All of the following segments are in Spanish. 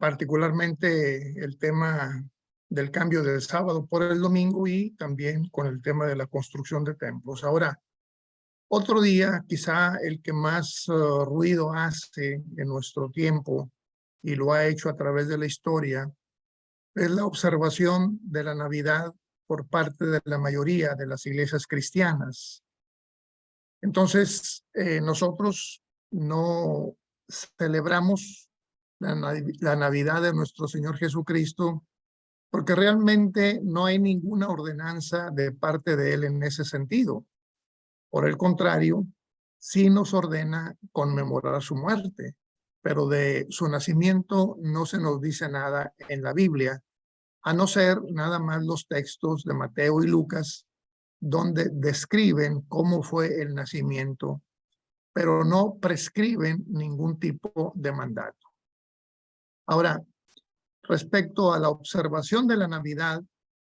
particularmente el tema del cambio del sábado por el domingo y también con el tema de la construcción de templos. Ahora, otro día, quizá el que más ruido hace en nuestro tiempo y lo ha hecho a través de la historia, es la observación de la Navidad por parte de la mayoría de las iglesias cristianas. Entonces, nosotros no celebramos la Navidad de nuestro Señor Jesucristo porque realmente no hay ninguna ordenanza de parte de Él en ese sentido. Por el contrario, sí nos ordena conmemorar su muerte, pero de su nacimiento no se nos dice nada en la Biblia, a no ser nada más los textos de Mateo y Lucas, donde describen cómo fue el nacimiento, pero no prescriben ningún tipo de mandato. Ahora, respecto a la observación de la Navidad,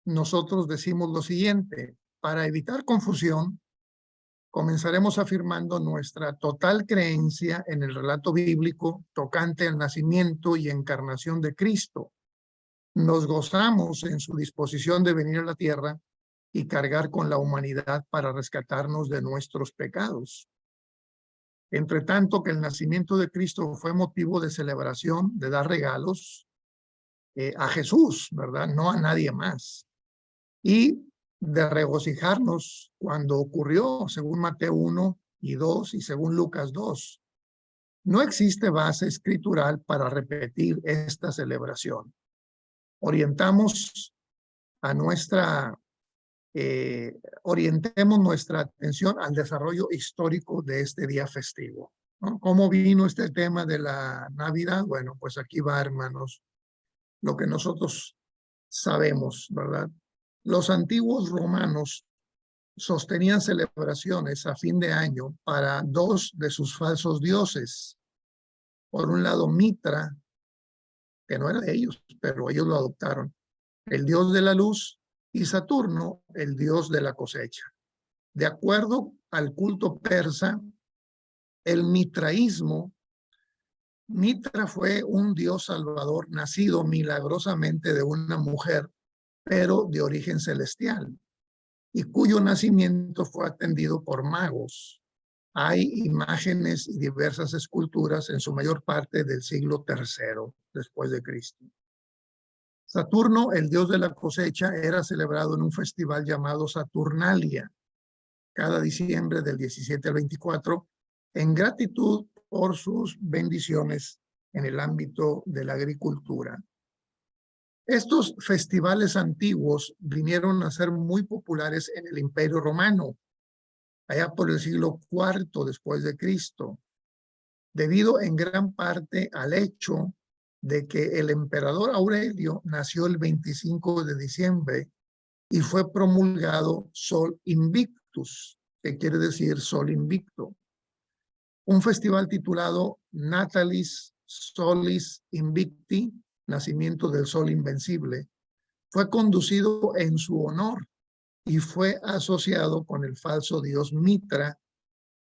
nosotros decimos lo siguiente: para evitar confusión, comenzaremos afirmando nuestra total creencia en el relato bíblico tocante al nacimiento y encarnación de Cristo. Nos gozamos en su disposición de venir a la tierra y cargar con la humanidad para rescatarnos de nuestros pecados. Entre tanto que el nacimiento de Cristo fue motivo de celebración, de dar regalos a Jesús, ¿verdad? No a nadie más. Y de regocijarnos cuando ocurrió, según Mateo 1 y 2 y según Lucas 2. No existe base escritural para repetir esta celebración. Orientamos a orientemos nuestra atención al desarrollo histórico de este día festivo, ¿no? ¿Cómo vino este tema de la Navidad? Bueno, pues aquí va, hermanos, lo que nosotros sabemos, ¿verdad? Los antiguos romanos sostenían celebraciones a fin de año para dos de sus falsos dioses. Por un lado, Mitra, que no era de ellos, pero ellos lo adoptaron, el dios de la luz, y Saturno, el dios de la cosecha. De acuerdo al culto persa, el mitraísmo, Mitra fue un dios salvador nacido milagrosamente de una mujer, pero de origen celestial, y cuyo nacimiento fue atendido por magos. Hay imágenes y diversas esculturas, en su mayor parte del siglo III después de Cristo. Saturno, el dios de la cosecha, era celebrado en un festival llamado Saturnalia, cada diciembre del 17 al 24, en gratitud por sus bendiciones en el ámbito de la agricultura. Estos festivales antiguos vinieron a ser muy populares en el Imperio Romano, allá por el siglo IV después de Cristo, debido en gran parte al hecho de que el emperador Aurelio nació el 25 de diciembre y fue promulgado Sol Invictus, que quiere decir Sol Invicto. Un festival titulado Natalis Solis Invicti, nacimiento del Sol Invencible, fue conducido en su honor y fue asociado con el falso dios Mitra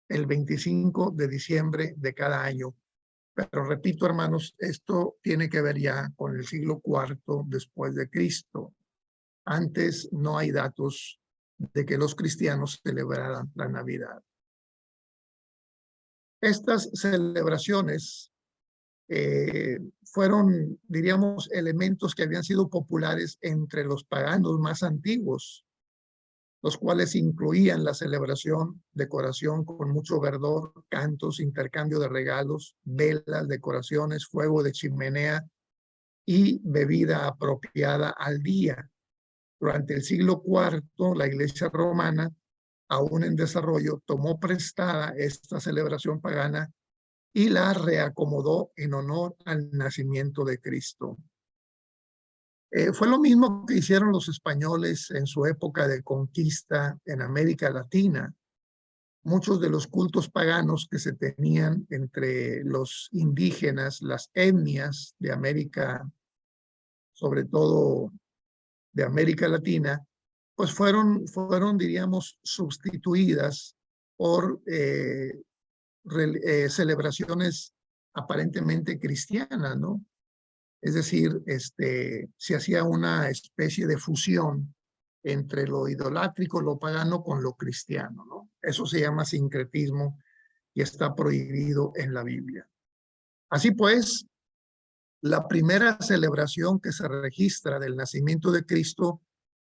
el 25 de diciembre de cada año. Pero repito, hermanos, esto tiene que ver ya con el siglo IV después de Cristo. Antes no hay datos de que los cristianos celebraran la Navidad. Estas celebraciones fueron, diríamos, elementos que habían sido populares entre los paganos más antiguos, los cuales incluían la celebración, decoración con mucho verdor, cantos, intercambio de regalos, velas, decoraciones, fuego de chimenea y bebida apropiada al día. Durante el siglo IV, la Iglesia romana, aún en desarrollo, tomó prestada esta celebración pagana y la reacomodó en honor al nacimiento de Cristo. Fue lo mismo que hicieron los españoles en su época de conquista en América Latina. Muchos de los cultos paganos que se tenían entre los indígenas, las etnias de América, sobre todo de América Latina, pues fueron diríamos, sustituidas por celebraciones aparentemente cristianas, ¿no? Es decir, se hacía una especie de fusión entre lo idolátrico, lo pagano con lo cristiano, ¿no? Eso se llama sincretismo y está prohibido en la Biblia. Así pues, la primera celebración que se registra del nacimiento de Cristo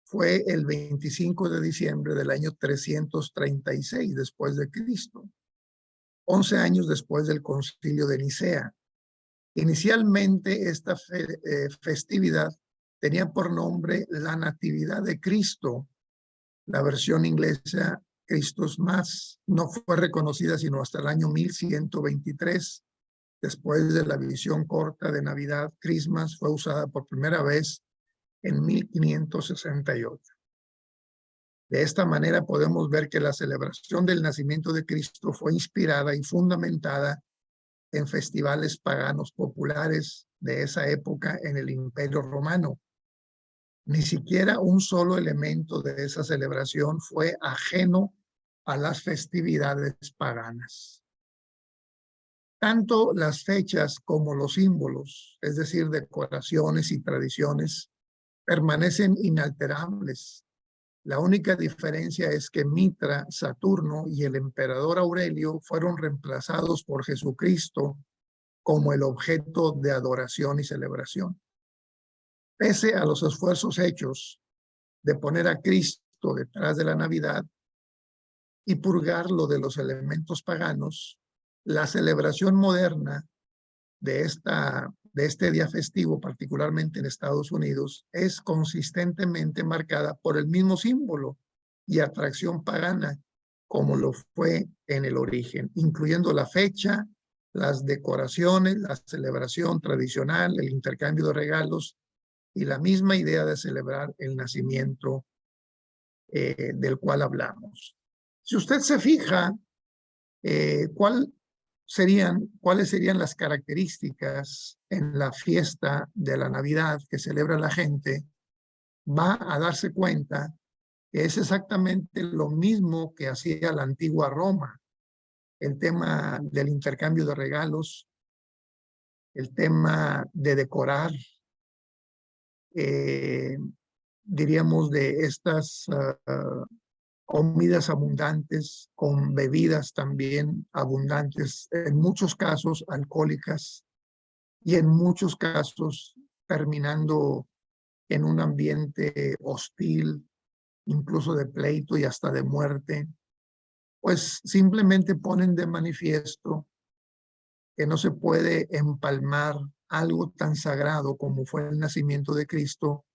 fue el 25 de diciembre del año 336 después de Cristo, 11 años después del concilio de Nicea. Inicialmente esta festividad tenía por nombre la Natividad de Cristo. La versión inglesa Christus Mass no fue reconocida sino hasta el año 1123. Después de la visión corta de Navidad, Christmas fue usada por primera vez en 1568. De esta manera podemos ver que la celebración del nacimiento de Cristo fue inspirada y fundamentada en festivales paganos populares de esa época en el Imperio Romano. Ni siquiera un solo elemento de esa celebración fue ajeno a las festividades paganas. Tanto las fechas como los símbolos, es decir, decoraciones y tradiciones, permanecen inalterables. La única diferencia es que Mitra, Saturno y el emperador Aurelio fueron reemplazados por Jesucristo como el objeto de adoración y celebración. Pese a los esfuerzos hechos de poner a Cristo detrás de la Navidad y purgarlo de los elementos paganos, la celebración moderna de este día festivo, particularmente en Estados Unidos, es consistentemente marcada por el mismo símbolo y atracción pagana como lo fue en el origen, incluyendo la fecha, las decoraciones, la celebración tradicional, el intercambio de regalos y la misma idea de celebrar el nacimiento del cual hablamos. Si usted se fija, ¿cuáles serían las características en la fiesta de la Navidad que celebra la gente? Va a darse cuenta que es exactamente lo mismo que hacía la antigua Roma. El tema del intercambio de regalos, el tema de decorar, diríamos de estas comidas abundantes, con bebidas también abundantes, en muchos casos alcohólicas y en muchos casos terminando en un ambiente hostil, incluso de pleito y hasta de muerte, pues simplemente ponen de manifiesto que no se puede empalmar algo tan sagrado como fue el nacimiento de Cristo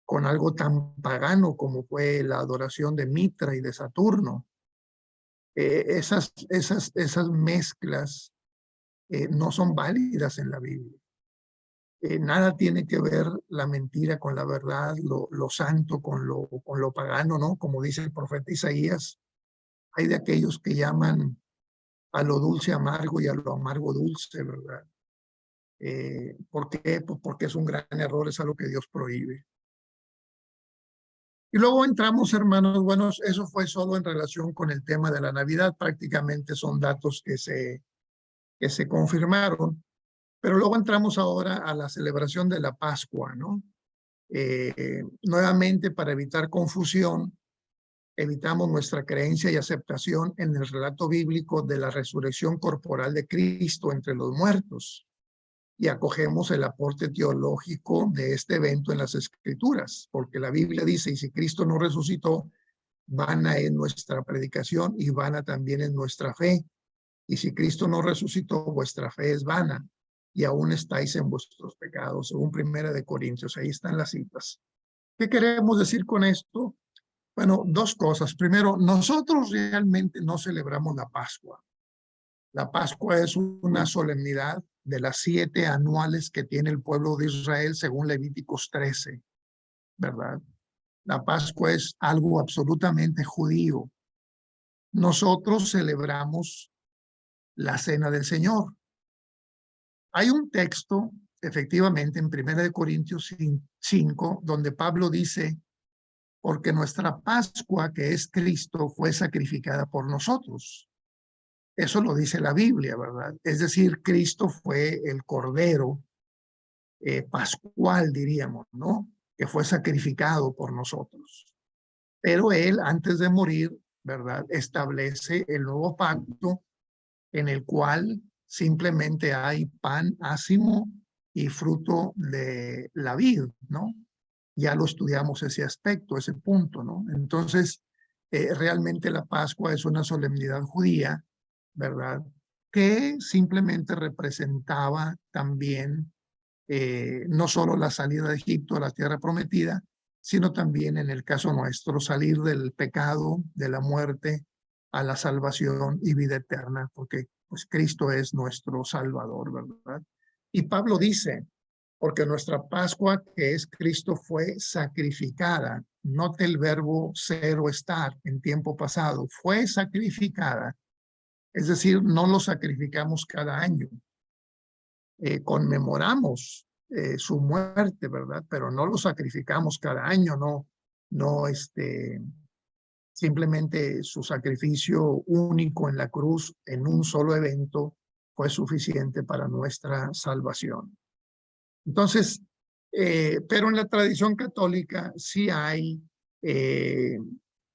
con algo tan pagano como fue la adoración de Mitra y de Saturno. Esas mezclas no son válidas en la Biblia. Nada tiene que ver la mentira con la verdad, lo santo con lo pagano, ¿no? Como dice el profeta Isaías, hay de aquellos que llaman a lo dulce amargo y a lo amargo dulce, ¿verdad? ¿Por qué? Pues porque es un gran error, es algo que Dios prohíbe. Y luego entramos, hermanos, bueno, eso fue solo en relación con el tema de la Navidad, prácticamente son datos que se confirmaron, pero luego entramos ahora a la celebración de la Pascua, ¿no? Nuevamente, para evitar confusión, evitamos nuestra creencia y aceptación en el relato bíblico de la resurrección corporal de Cristo entre los muertos y acogemos el aporte teológico de este evento en las Escrituras, porque la Biblia dice, y si Cristo no resucitó, vana es nuestra predicación y vana también es nuestra fe. Y si Cristo no resucitó, vuestra fe es vana y aún estáis en vuestros pecados, según Primera de Corintios. Ahí están las citas. ¿Qué queremos decir con esto? Bueno, dos cosas. Primero, nosotros realmente no celebramos la Pascua. La Pascua es una solemnidad de las 7 anuales que tiene el pueblo de Israel según Levíticos 13, ¿verdad? La Pascua es algo absolutamente judío. Nosotros celebramos la Cena del Señor. Hay un texto, efectivamente, en 1 Corintios 5, donde Pablo dice, porque nuestra Pascua, que es Cristo, fue sacrificada por nosotros. Eso lo dice la Biblia, ¿verdad? Es decir, Cristo fue el Cordero pascual, diríamos, ¿no? Que fue sacrificado por nosotros. Pero él, antes de morir, ¿verdad?, establece el nuevo pacto en el cual simplemente hay pan ácimo y fruto de la vid, ¿no? Ya lo estudiamos ese aspecto, ese punto, ¿no? Entonces, realmente la Pascua es una solemnidad judía, ¿verdad?, que simplemente representaba también no solo la salida de Egipto a la tierra prometida, sino también en el caso nuestro, salir del pecado, de la muerte, a la salvación y vida eterna, porque pues Cristo es nuestro Salvador, ¿verdad? Y Pablo dice, porque nuestra Pascua, que es Cristo, fue sacrificada. Note el verbo ser o estar en tiempo pasado. Fue sacrificada. Es decir, no lo sacrificamos cada año. Conmemoramos su muerte, ¿verdad? Pero no lo sacrificamos cada año, no, simplemente su sacrificio único en la cruz, en un solo evento, fue suficiente para nuestra salvación. Entonces, pero en la tradición católica sí hay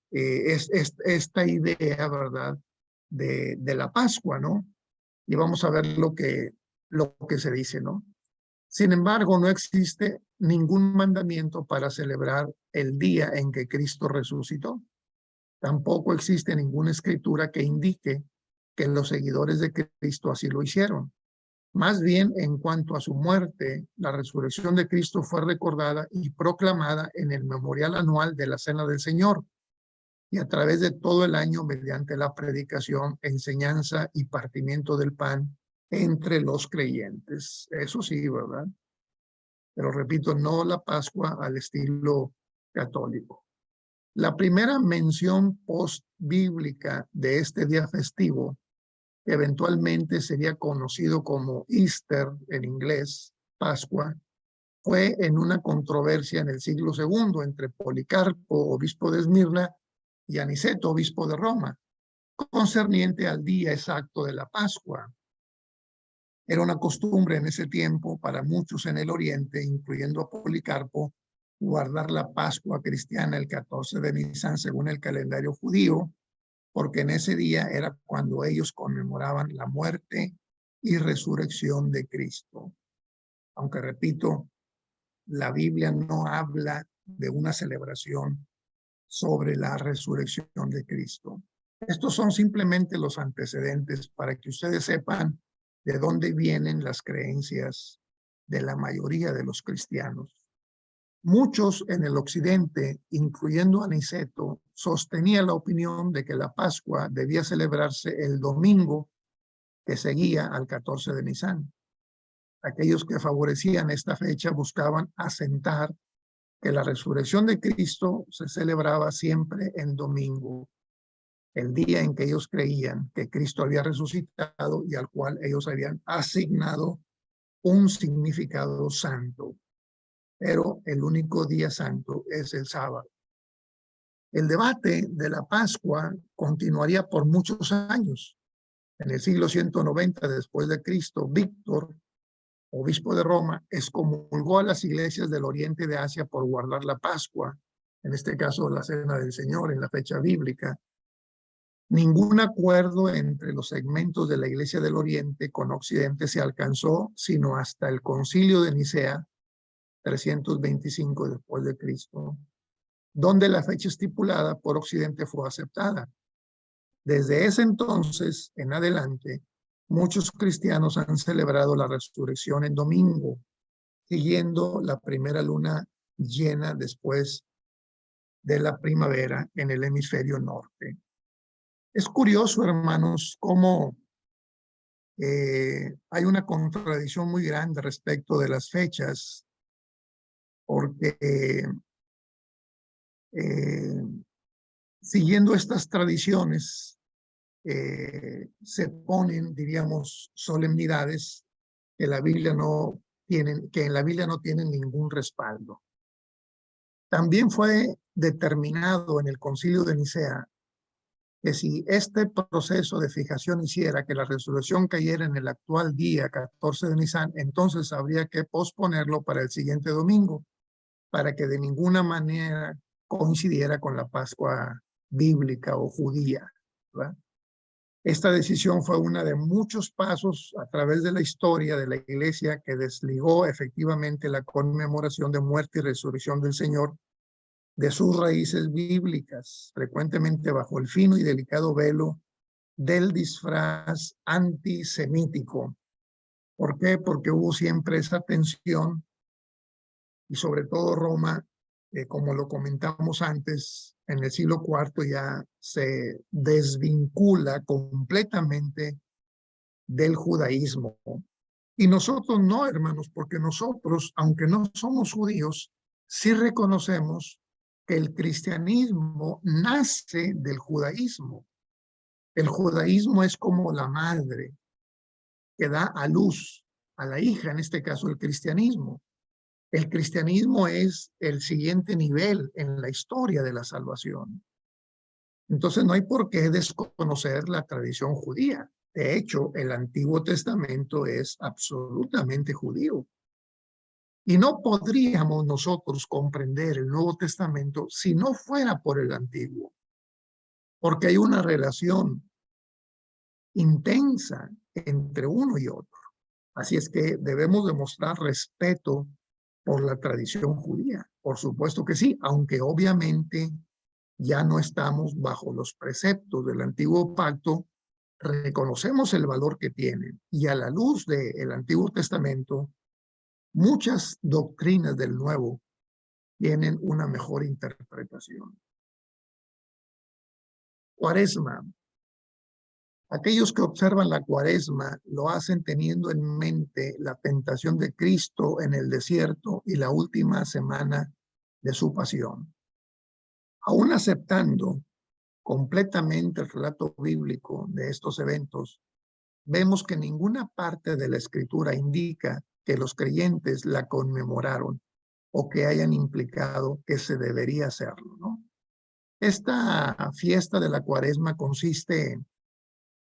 esta idea, ¿verdad?, de la Pascua, ¿no? Y vamos a ver lo que se dice, ¿no? Sin embargo, no existe ningún mandamiento para celebrar el día en que Cristo resucitó. Tampoco existe ninguna escritura que indique que los seguidores de Cristo así lo hicieron. Más bien, en cuanto a su muerte, la resurrección de Cristo fue recordada y proclamada en el memorial anual de la Cena del Señor y a través de todo el año mediante la predicación, enseñanza y partimiento del pan entre los creyentes. Eso sí, ¿verdad? Pero repito, no la Pascua al estilo católico. La primera mención post-bíblica de este día festivo, que eventualmente sería conocido como Easter en inglés, Pascua, fue en una controversia en el siglo II entre Policarpo, obispo de Esmirna, y Aniceto, obispo de Roma, concerniente al día exacto de la Pascua. Era una costumbre en ese tiempo para muchos en el Oriente, incluyendo a Policarpo, guardar la Pascua cristiana el 14 de Nisan según el calendario judío, porque en ese día era cuando ellos conmemoraban la muerte y resurrección de Cristo. Aunque repito, la Biblia no habla de una celebración sobre la resurrección de Cristo. Estos son simplemente los antecedentes para que ustedes sepan de dónde vienen las creencias de la mayoría de los cristianos. Muchos en el occidente, incluyendo Aniceto, sostenían la opinión de que la Pascua debía celebrarse el domingo que seguía al 14 de Nisan. Aquellos que favorecían esta fecha buscaban asentar que la resurrección de Cristo se celebraba siempre en domingo, el día en que ellos creían que Cristo había resucitado y al cual ellos habían asignado un significado santo. Pero el único día santo es el sábado. El debate de la Pascua continuaría por muchos años. En el siglo 190 después de Cristo, Víctor, obispo de Roma, excomulgó a las iglesias del oriente de Asia por guardar la Pascua, en este caso la Cena del Señor, en la fecha bíblica. Ningún acuerdo entre los segmentos de la Iglesia del Oriente con Occidente se alcanzó, sino hasta el Concilio de Nicea, 325 después de Cristo, donde la fecha estipulada por Occidente fue aceptada. Desde ese entonces en adelante, muchos cristianos han celebrado la resurrección en domingo, siguiendo la primera luna llena después de la primavera en el hemisferio norte. Es curioso, hermanos, cómo hay una contradicción muy grande respecto de las fechas, porque siguiendo estas tradiciones, se ponen, diríamos, solemnidades que la Biblia no tienen, que en la Biblia no tienen ningún respaldo. También fue determinado en el Concilio de Nicea que si este proceso de fijación hiciera que la resurrección cayera en el actual día 14 de Nisan, entonces habría que posponerlo para el siguiente domingo, para que de ninguna manera coincidiera con la Pascua bíblica o judía, ¿verdad? Esta decisión fue una de muchos pasos a través de la historia de la Iglesia que desligó efectivamente la conmemoración de muerte y resurrección del Señor de sus raíces bíblicas, frecuentemente bajo el fino y delicado velo del disfraz antisemítico. ¿Por qué? Porque hubo siempre esa tensión y sobre todo Roma, como lo comentamos antes, en el siglo IV ya se desvincula completamente del judaísmo. Y nosotros no, hermanos, porque nosotros, aunque no somos judíos, sí reconocemos que el cristianismo nace del judaísmo. El judaísmo es como la madre que da a luz a la hija, en este caso el cristianismo. El cristianismo es el siguiente nivel en la historia de la salvación. Entonces no hay por qué desconocer la tradición judía. De hecho, el Antiguo Testamento es absolutamente judío. Y no podríamos nosotros comprender el Nuevo Testamento si no fuera por el Antiguo, porque hay una relación intensa entre uno y otro. Así es que debemos demostrar respeto por la tradición judía. Por supuesto que sí, aunque obviamente ya no estamos bajo los preceptos del antiguo pacto, reconocemos el valor que tienen y a la luz del Antiguo Testamento, muchas doctrinas del Nuevo tienen una mejor interpretación. Cuaresma. Aquellos que observan la Cuaresma lo hacen teniendo en mente la tentación de Cristo en el desierto y la última semana de su pasión. Aún aceptando completamente el relato bíblico de estos eventos, vemos que ninguna parte de la Escritura indica que los creyentes la conmemoraron o que hayan implicado que se debería hacerlo, ¿no? Esta fiesta de la Cuaresma consiste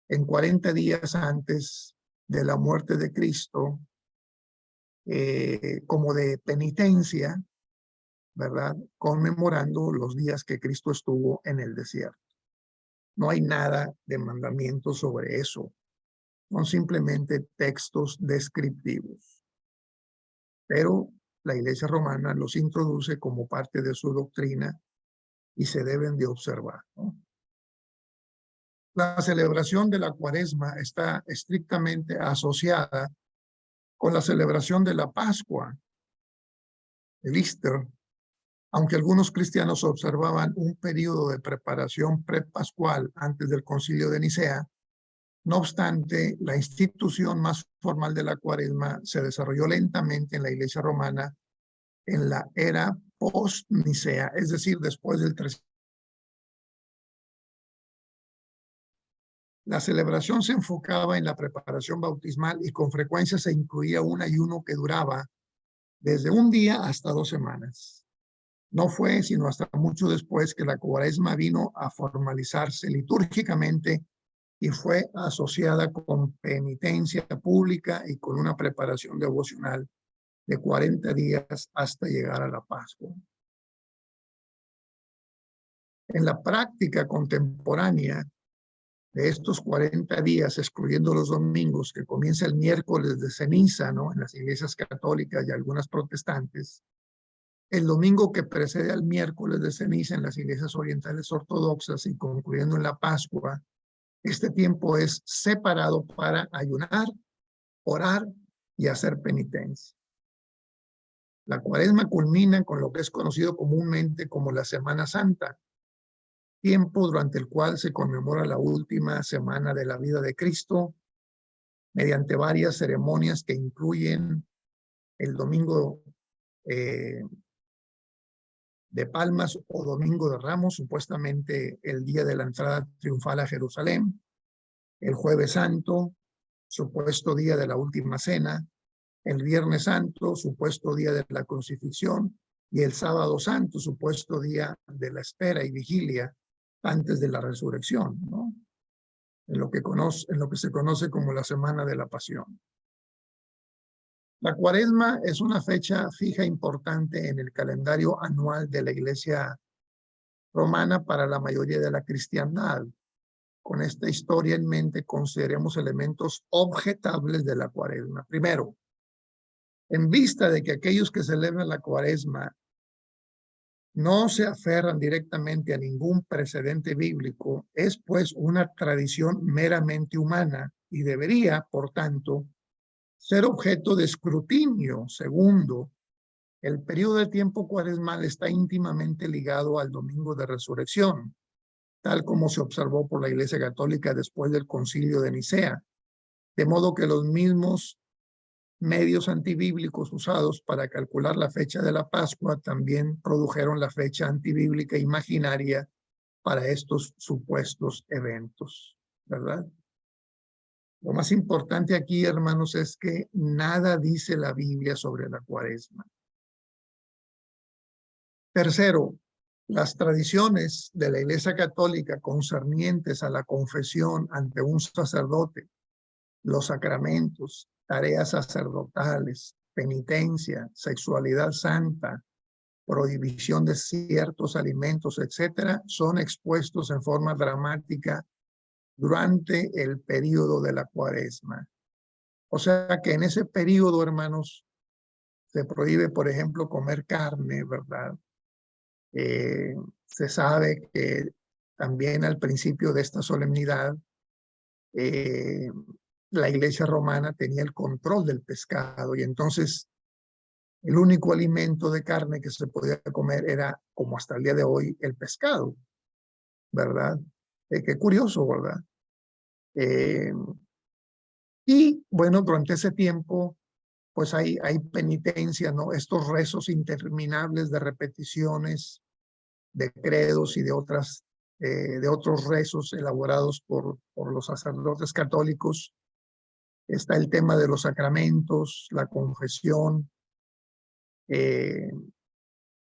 en 40 días antes de la muerte de Cristo, como de penitencia, ¿verdad? Conmemorando los días que Cristo estuvo en el desierto. No hay nada de mandamiento sobre eso. Son simplemente textos descriptivos. Pero la Iglesia Romana los introduce como parte de su doctrina y se deben de observar, ¿no? La celebración de la Cuaresma está estrictamente asociada con la celebración de la Pascua, el Easter, aunque algunos cristianos observaban un periodo de preparación prepascual antes del Concilio de Nicea. No obstante, la institución más formal de la Cuaresma se desarrolló lentamente en la Iglesia Romana en la era post-Nicea, es decir, después del 300. La celebración se enfocaba en la preparación bautismal y con frecuencia se incluía un ayuno que duraba desde un día hasta 2 semanas. No fue sino hasta mucho después que la Cuaresma vino a formalizarse litúrgicamente y fue asociada con penitencia pública y con una preparación devocional de 40 días hasta llegar a la Pascua. En la práctica contemporánea de estos 40 días, excluyendo los domingos, que comienza el miércoles de ceniza, ¿no? En las iglesias católicas y algunas protestantes, el domingo que precede al miércoles de ceniza en las iglesias orientales ortodoxas y concluyendo en la Pascua, este tiempo es separado para ayunar, orar y hacer penitencia. La Cuaresma culmina con lo que es conocido comúnmente como la Semana Santa, tiempo durante el cual se conmemora la última semana de la vida de Cristo mediante varias ceremonias que incluyen el domingo de Palmas o Domingo de Ramos, supuestamente el día de la entrada triunfal a Jerusalén, el Jueves Santo, supuesto día de la Última Cena, el Viernes Santo, supuesto día de la Crucifixión, y el Sábado Santo, supuesto día de la espera y vigilia, antes de la resurrección, ¿no? En lo que se conoce como la Semana de la Pasión. La Cuaresma es una fecha fija importante en el calendario anual de la Iglesia romana para la mayoría de la cristiandad. Con esta historia en mente, consideremos elementos objetables de la Cuaresma. Primero, en vista de que aquellos que celebran la Cuaresma no se aferran directamente a ningún precedente bíblico, es pues una tradición meramente humana y debería, por tanto, ser objeto de escrutinio. Segundo, el periodo de tiempo cuaresmal está íntimamente ligado al domingo de resurrección, tal como se observó por la Iglesia Católica después del Concilio de Nicea, de modo que los mismos medios antibíblicos usados para calcular la fecha de la Pascua también produjeron la fecha antibíblica imaginaria para estos supuestos eventos, ¿verdad? Lo más importante aquí, hermanos, es que nada dice la Biblia sobre la Cuaresma. Tercero, las tradiciones de la Iglesia Católica concernientes a la confesión ante un sacerdote, los sacramentos, tareas sacerdotales, penitencia, sexualidad santa, prohibición de ciertos alimentos, etcétera, son expuestos en forma dramática durante el período de la Cuaresma. O sea que en ese período, hermanos, se prohíbe, por ejemplo, comer carne, ¿verdad? Se sabe que también al principio de esta solemnidad, la Iglesia romana tenía el control del pescado y entonces el único alimento de carne que se podía comer era, como hasta el día de hoy, el pescado, ¿verdad? Qué curioso, ¿verdad? Y bueno, durante ese tiempo, pues hay penitencia, ¿no? Estos rezos interminables de repeticiones, de credos y de otros rezos elaborados por los sacerdotes católicos. Está el tema de los sacramentos, la confesión, eh,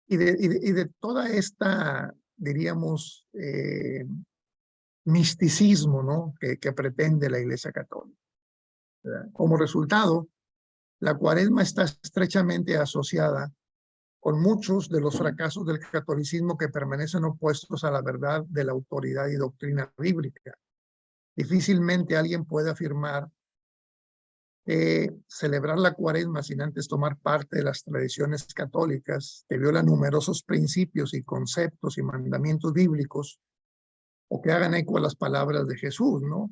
y de toda esta, diríamos, misticismo, ¿no? Que pretende la Iglesia Católica, ¿verdad? Como resultado, la Cuaresma está estrechamente asociada con muchos de los fracasos del catolicismo que permanecen opuestos a la verdad de la autoridad y doctrina bíblica. Difícilmente alguien puede afirmar que celebrar la Cuaresma sin antes tomar parte de las tradiciones católicas que violan numerosos principios y conceptos y mandamientos bíblicos o que hagan eco a las palabras de Jesús, ¿no?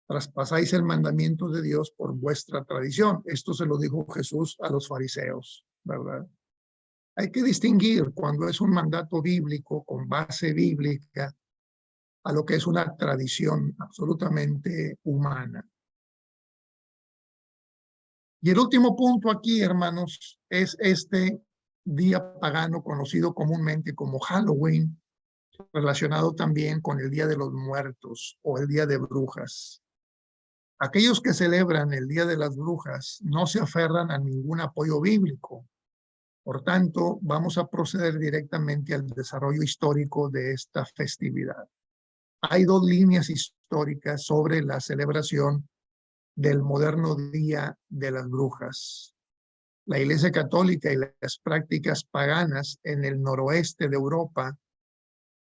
Traspasáis el mandamiento de Dios por vuestra tradición. Esto se lo dijo Jesús a los fariseos, ¿verdad? Hay que distinguir cuando es un mandato bíblico con base bíblica a lo que es una tradición absolutamente humana. Y el último punto aquí, hermanos, es este día pagano conocido comúnmente como Halloween, relacionado también con el Día de los Muertos o el Día de Brujas. Aquellos que celebran el Día de las Brujas no se aferran a ningún apoyo bíblico. Por tanto, vamos a proceder directamente al desarrollo histórico de esta festividad. Hay dos líneas históricas sobre la celebración del moderno Día de las Brujas. La Iglesia Católica y las prácticas paganas en el noroeste de Europa,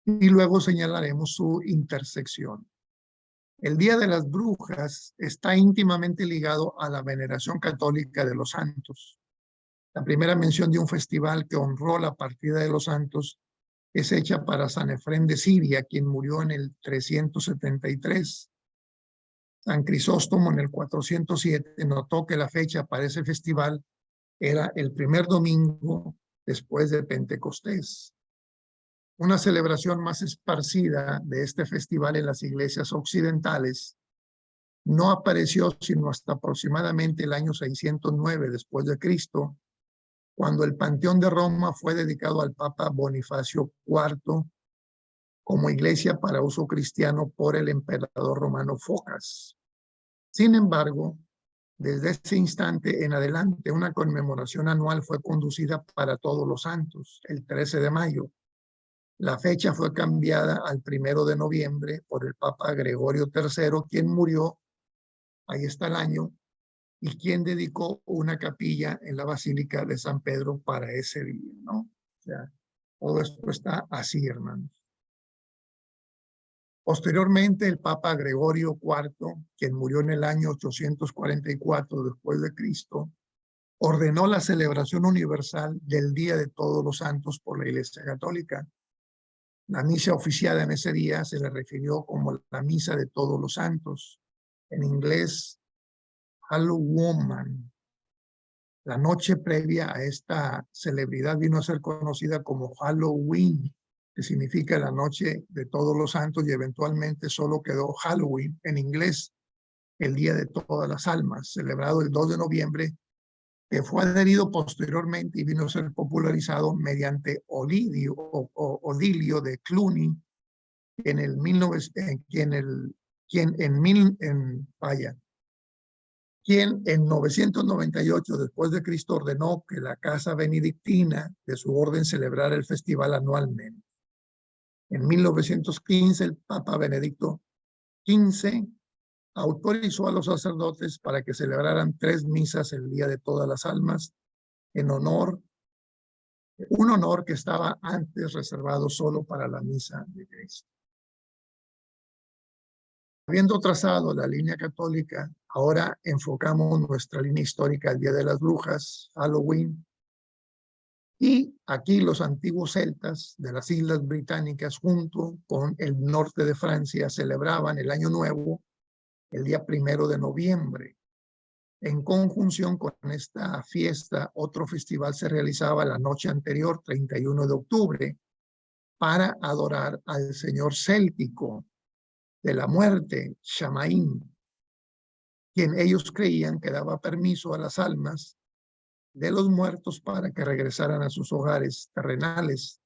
y luego señalaremos su intersección. El Día de las Brujas está íntimamente ligado a la veneración católica de los santos. La primera mención de un festival que honró la partida de los santos es hecha para San Efrén de Siria, quien murió en el 373. San Crisóstomo en el 407 notó que la fecha para ese festival era el primer domingo después de Pentecostés. Una celebración más esparcida de este festival en las iglesias occidentales no apareció sino hasta aproximadamente el año 609 después de Cristo, cuando el Panteón de Roma fue dedicado al Papa Bonifacio IV como iglesia para uso cristiano por el emperador romano Focas. Sin embargo, desde ese instante en adelante, una conmemoración anual fue conducida para todos los santos, el 13 de mayo, La fecha fue cambiada al 1 de noviembre por el Papa Gregorio III, quien murió, ahí está el año, y quien dedicó una capilla en la Basílica de San Pedro para ese día, ¿no? O sea, todo esto está así, hermanos. Posteriormente, el Papa Gregorio IV, quien murió en el año 844 después de Cristo, ordenó la celebración universal del Día de Todos los Santos por la Iglesia Católica. La misa oficiada en ese día se le refirió como la Misa de Todos los Santos, en inglés Halloween. La noche previa a esta celebridad vino a ser conocida como Halloween, que significa la noche de todos los santos, y eventualmente solo quedó Halloween en inglés, el Día de Todas las Almas, celebrado el 2 de noviembre, que fue adherido posteriormente y vino a ser popularizado mediante Odilio de Cluny en el 1900, quien en 998 después de Cristo ordenó que la casa benedictina de su orden celebrara el festival anualmente. En 1915 el Papa Benedicto XV autorizó a los sacerdotes para que celebraran 3 misas el Día de Todas las Almas, en un honor que estaba antes reservado solo para la misa de Cristo. Habiendo trazado la línea católica, ahora enfocamos nuestra línea histórica al Día de las Brujas, Halloween, y aquí los antiguos celtas de las Islas Británicas junto con el norte de Francia celebraban el Año Nuevo el día 1 de noviembre. En conjunción con esta fiesta, otro festival se realizaba la noche anterior, 31 de octubre, para adorar al señor céltico de la muerte, Shamaín, quien ellos creían que daba permiso a las almas de los muertos para que regresaran a sus hogares terrenales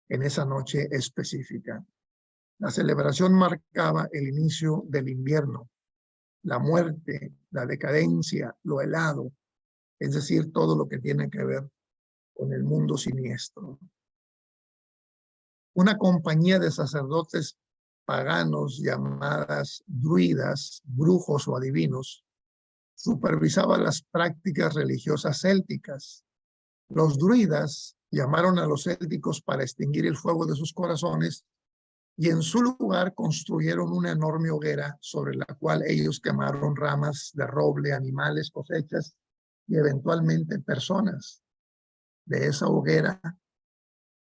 en esa noche específica. La celebración marcaba el inicio del invierno, la muerte, la decadencia, lo helado, es decir, todo lo que tiene que ver con el mundo siniestro. Una compañía de sacerdotes paganos llamadas druidas, brujos o adivinos, supervisaba las prácticas religiosas célticas. Los druidas llamaron a los célticos para extinguir el fuego de sus corazones y en su lugar construyeron una enorme hoguera sobre la cual ellos quemaron ramas de roble, animales, cosechas y eventualmente personas. De esa hoguera,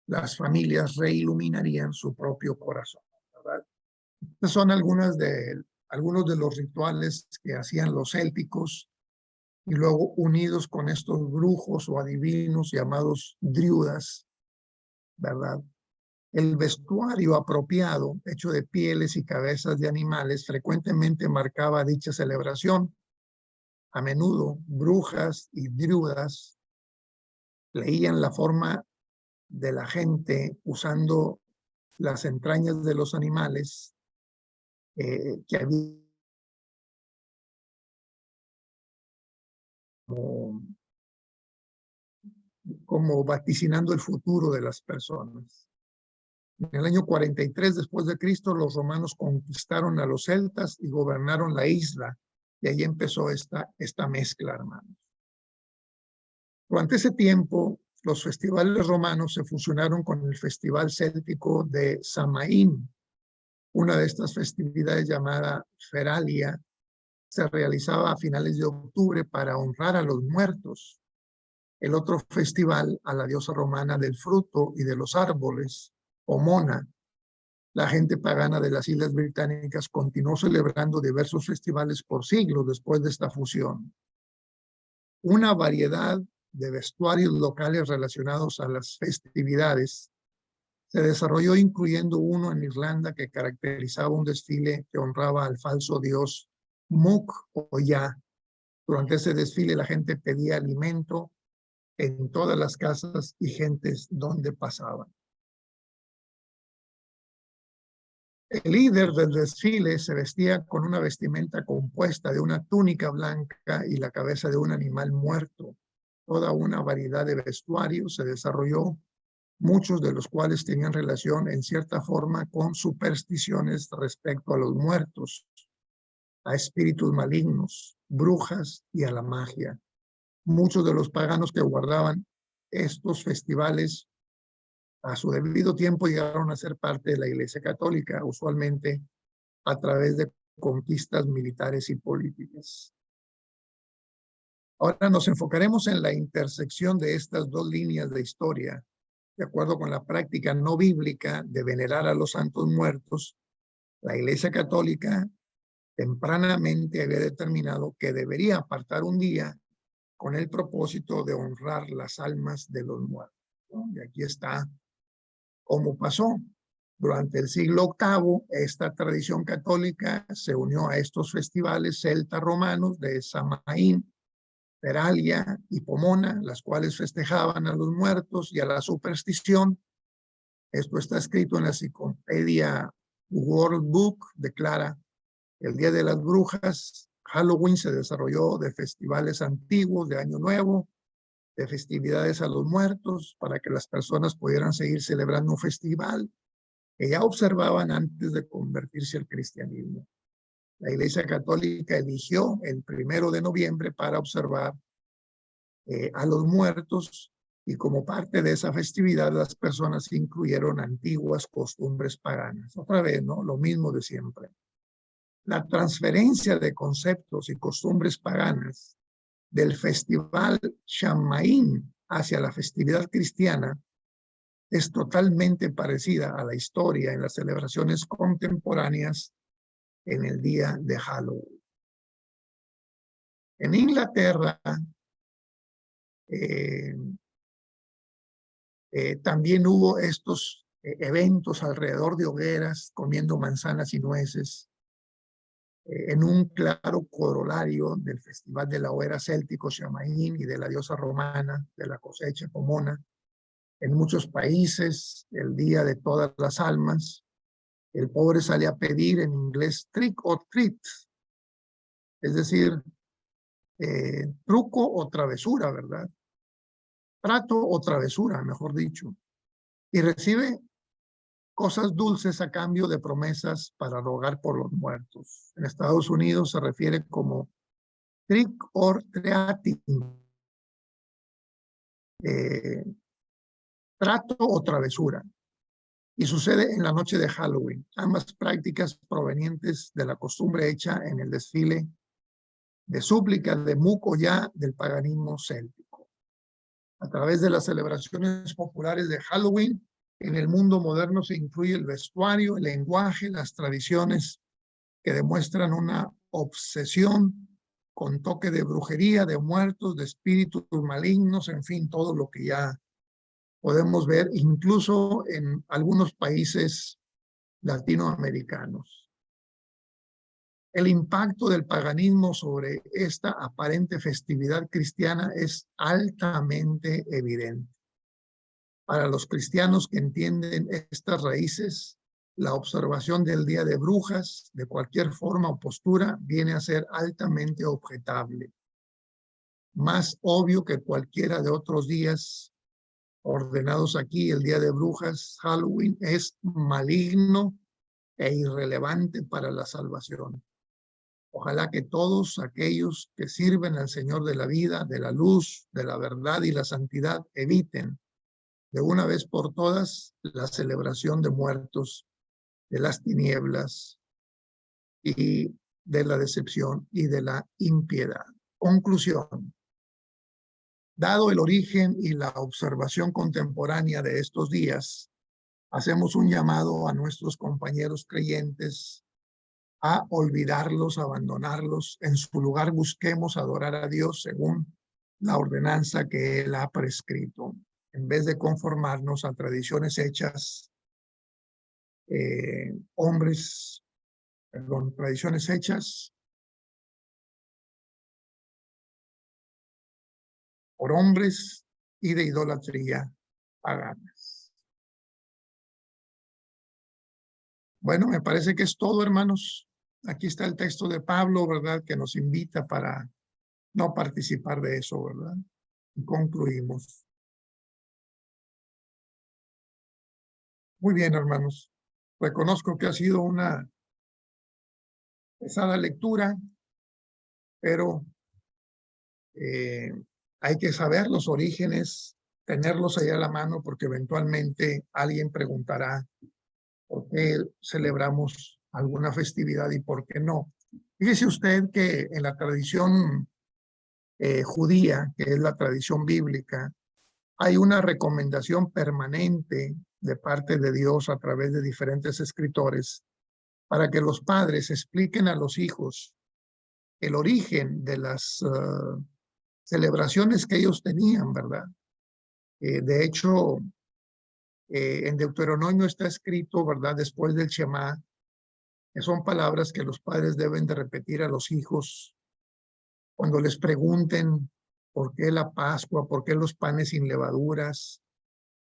las familias reiluminarían su propio corazón, ¿verdad? Estas son algunos de los rituales que hacían los célticos y luego unidos con estos brujos o adivinos llamados druidas, ¿verdad? El vestuario apropiado, hecho de pieles y cabezas de animales, frecuentemente marcaba dicha celebración. A menudo, brujas y druidas leían la forma de la gente usando las entrañas de los animales que había como vaticinando el futuro de las personas. En el año 43 después de Cristo, los romanos conquistaron a los celtas y gobernaron la isla. Y ahí empezó esta mezcla, hermanos. Durante ese tiempo, los festivales romanos se fusionaron con el festival céltico de Samaín. Una de estas festividades llamada Feralia se realizaba a finales de octubre para honrar a los muertos. El otro festival a la diosa romana del fruto y de los árboles, Pomona. La gente pagana de las Islas Británicas continuó celebrando diversos festivales por siglos después de esta fusión. Una variedad de vestuarios locales relacionados a las festividades se desarrolló, incluyendo uno en Irlanda que caracterizaba un desfile que honraba al falso dios Muk o Ya. Durante ese desfile la gente pedía alimento en todas las casas y gentes donde pasaban. El líder del desfile se vestía con una vestimenta compuesta de una túnica blanca y la cabeza de un animal muerto. Toda una variedad de vestuarios se desarrolló muchos de los cuales tenían relación en cierta forma con supersticiones respecto a los muertos, a espíritus malignos, brujas y a la magia. Muchos de los paganos que guardaban estos festivales a su debido tiempo llegaron a ser parte de la Iglesia Católica, usualmente a través de conquistas militares y políticas. Ahora nos enfocaremos en la intersección de estas dos líneas de historia, de acuerdo con la práctica no bíblica de venerar a los santos muertos. La Iglesia Católica tempranamente había determinado que debería apartar un día con el propósito de honrar las almas de los muertos, ¿no? Y aquí está cómo pasó. Durante el siglo VIII, esta tradición católica se unió a estos festivales celtas romanos de Samaín, Peralia y Pomona, las cuales festejaban a los muertos y a la superstición. Esto está escrito en la enciclopedia World Book, declara: el Día de las Brujas, Halloween, se desarrolló de festivales antiguos de Año Nuevo, de festividades a los muertos, para que las personas pudieran seguir celebrando un festival que ya observaban antes de convertirse al cristianismo. La Iglesia Católica eligió el 1 de noviembre para observar a los muertos, y como parte de esa festividad las personas incluyeron antiguas costumbres paganas. Otra vez, ¿no? Lo mismo de siempre. La transferencia de conceptos y costumbres paganas del festival Shammaín hacia la festividad cristiana es totalmente parecida a la historia en las celebraciones contemporáneas en el día de Halloween. En Inglaterra también hubo estos eventos alrededor de hogueras, comiendo manzanas y nueces, en un claro corolario del festival de la hoguera céltico Shammaín y de la diosa romana de la cosecha Pomona. En muchos países, el Día de Todas las Almas, el pobre sale a pedir, en inglés, trick or treat, es decir, truco o travesura, ¿verdad? Trato o travesura, mejor dicho. Y recibe cosas dulces a cambio de promesas para rogar por los muertos. En Estados Unidos se refiere como trick or treating, trato o travesura. Y sucede en la noche de Halloween, ambas prácticas provenientes de la costumbre hecha en el desfile de súplicas de Mucoyá del paganismo céltico. A través de las celebraciones populares de Halloween, en el mundo moderno se incluye el vestuario, el lenguaje, las tradiciones que demuestran una obsesión con toque de brujería, de muertos, de espíritus malignos, en fin, todo lo que ya podemos ver, incluso en algunos países latinoamericanos. El impacto del paganismo sobre esta aparente festividad cristiana es altamente evidente. Para los cristianos que entienden estas raíces, la observación del Día de Brujas, de cualquier forma o postura, viene a ser altamente objetable. Más obvio que cualquiera de otros días ordenados aquí, el Día de Brujas, Halloween, es maligno e irrelevante para la salvación. Ojalá que todos aquellos que sirven al Señor de la vida, de la luz, de la verdad y la santidad eviten de una vez por todas la celebración de muertos, de las tinieblas y de la decepción y de la impiedad. Conclusión. Dado el origen y la observación contemporánea de estos días, hacemos un llamado a nuestros compañeros creyentes a olvidarlos, abandonarlos. En su lugar busquemos adorar a Dios según la ordenanza que Él ha prescrito, en vez de conformarnos a tradiciones hechas, tradiciones hechas por hombres y de idolatría paganas. Bueno, me parece que es todo, hermanos. Aquí está el texto de Pablo, ¿verdad?, que nos invita para no participar de eso, ¿verdad? Y concluimos. Muy bien, hermanos. Reconozco que ha sido una pesada lectura, pero hay que saber los orígenes, tenerlos ahí a la mano, porque eventualmente alguien preguntará por qué celebramos alguna festividad y por qué no. Fíjese usted que en la tradición judía, que es la tradición bíblica, hay una recomendación permanente de parte de Dios a través de diferentes escritores para que los padres expliquen a los hijos el origen de las celebraciones que ellos tenían, ¿verdad? De hecho, en Deuteronomio está escrito, ¿verdad? Después del Shema, que son palabras que los padres deben de repetir a los hijos cuando les pregunten por qué la Pascua, por qué los panes sin levaduras,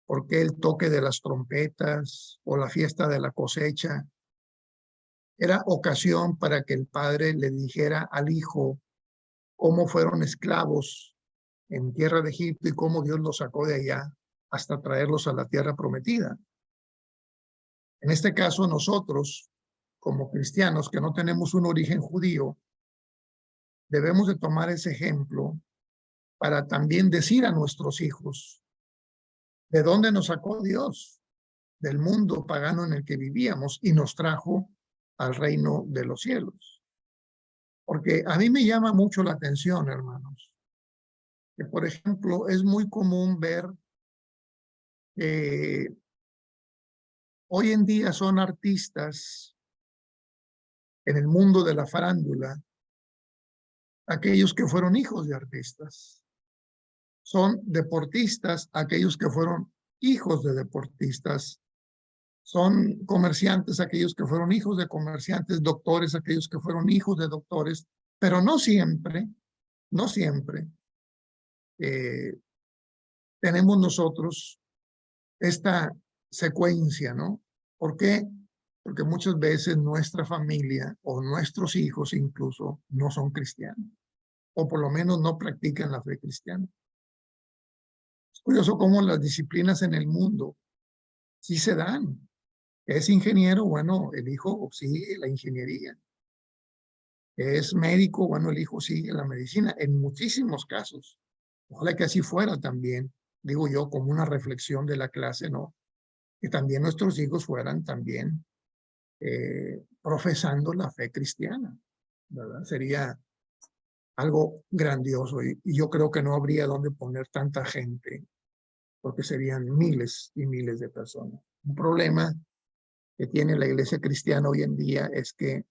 por qué el toque de las trompetas o la fiesta de la cosecha. Era ocasión para que el padre le dijera al hijo cómo fueron esclavos en tierra de Egipto y cómo Dios los sacó de allá hasta traerlos a la tierra prometida. En este caso, nosotros, como cristianos que no tenemos un origen judío, debemos de tomar ese ejemplo para también decir a nuestros hijos de dónde nos sacó Dios, del mundo pagano en el que vivíamos y nos trajo al reino de los cielos. Porque a mí me llama mucho la atención, hermanos, que por ejemplo es muy común ver que hoy en día son artistas en el mundo de la farándula, aquellos que fueron hijos de artistas. Son deportistas, aquellos que fueron hijos de deportistas. Son comerciantes, aquellos que fueron hijos de comerciantes, doctores, aquellos que fueron hijos de doctores, pero no siempre, no siempre tenemos nosotros esta secuencia, ¿no? ¿Por qué? Porque muchas veces nuestra familia o nuestros hijos incluso no son cristianos, o por lo menos no practican la fe cristiana. Es curioso cómo las disciplinas en el mundo sí se dan. Es ingeniero, bueno, el hijo sigue la ingeniería. Es médico, bueno, el hijo sigue la medicina, en muchísimos casos. Ojalá que así fuera también, digo yo, como una reflexión de la clase, ¿no? Que también nuestros hijos fueran también profesando la fe cristiana, ¿verdad? Sería algo grandioso y yo creo que no habría dónde poner tanta gente, porque serían miles y miles de personas. Un problema que tiene la iglesia cristiana hoy en día es que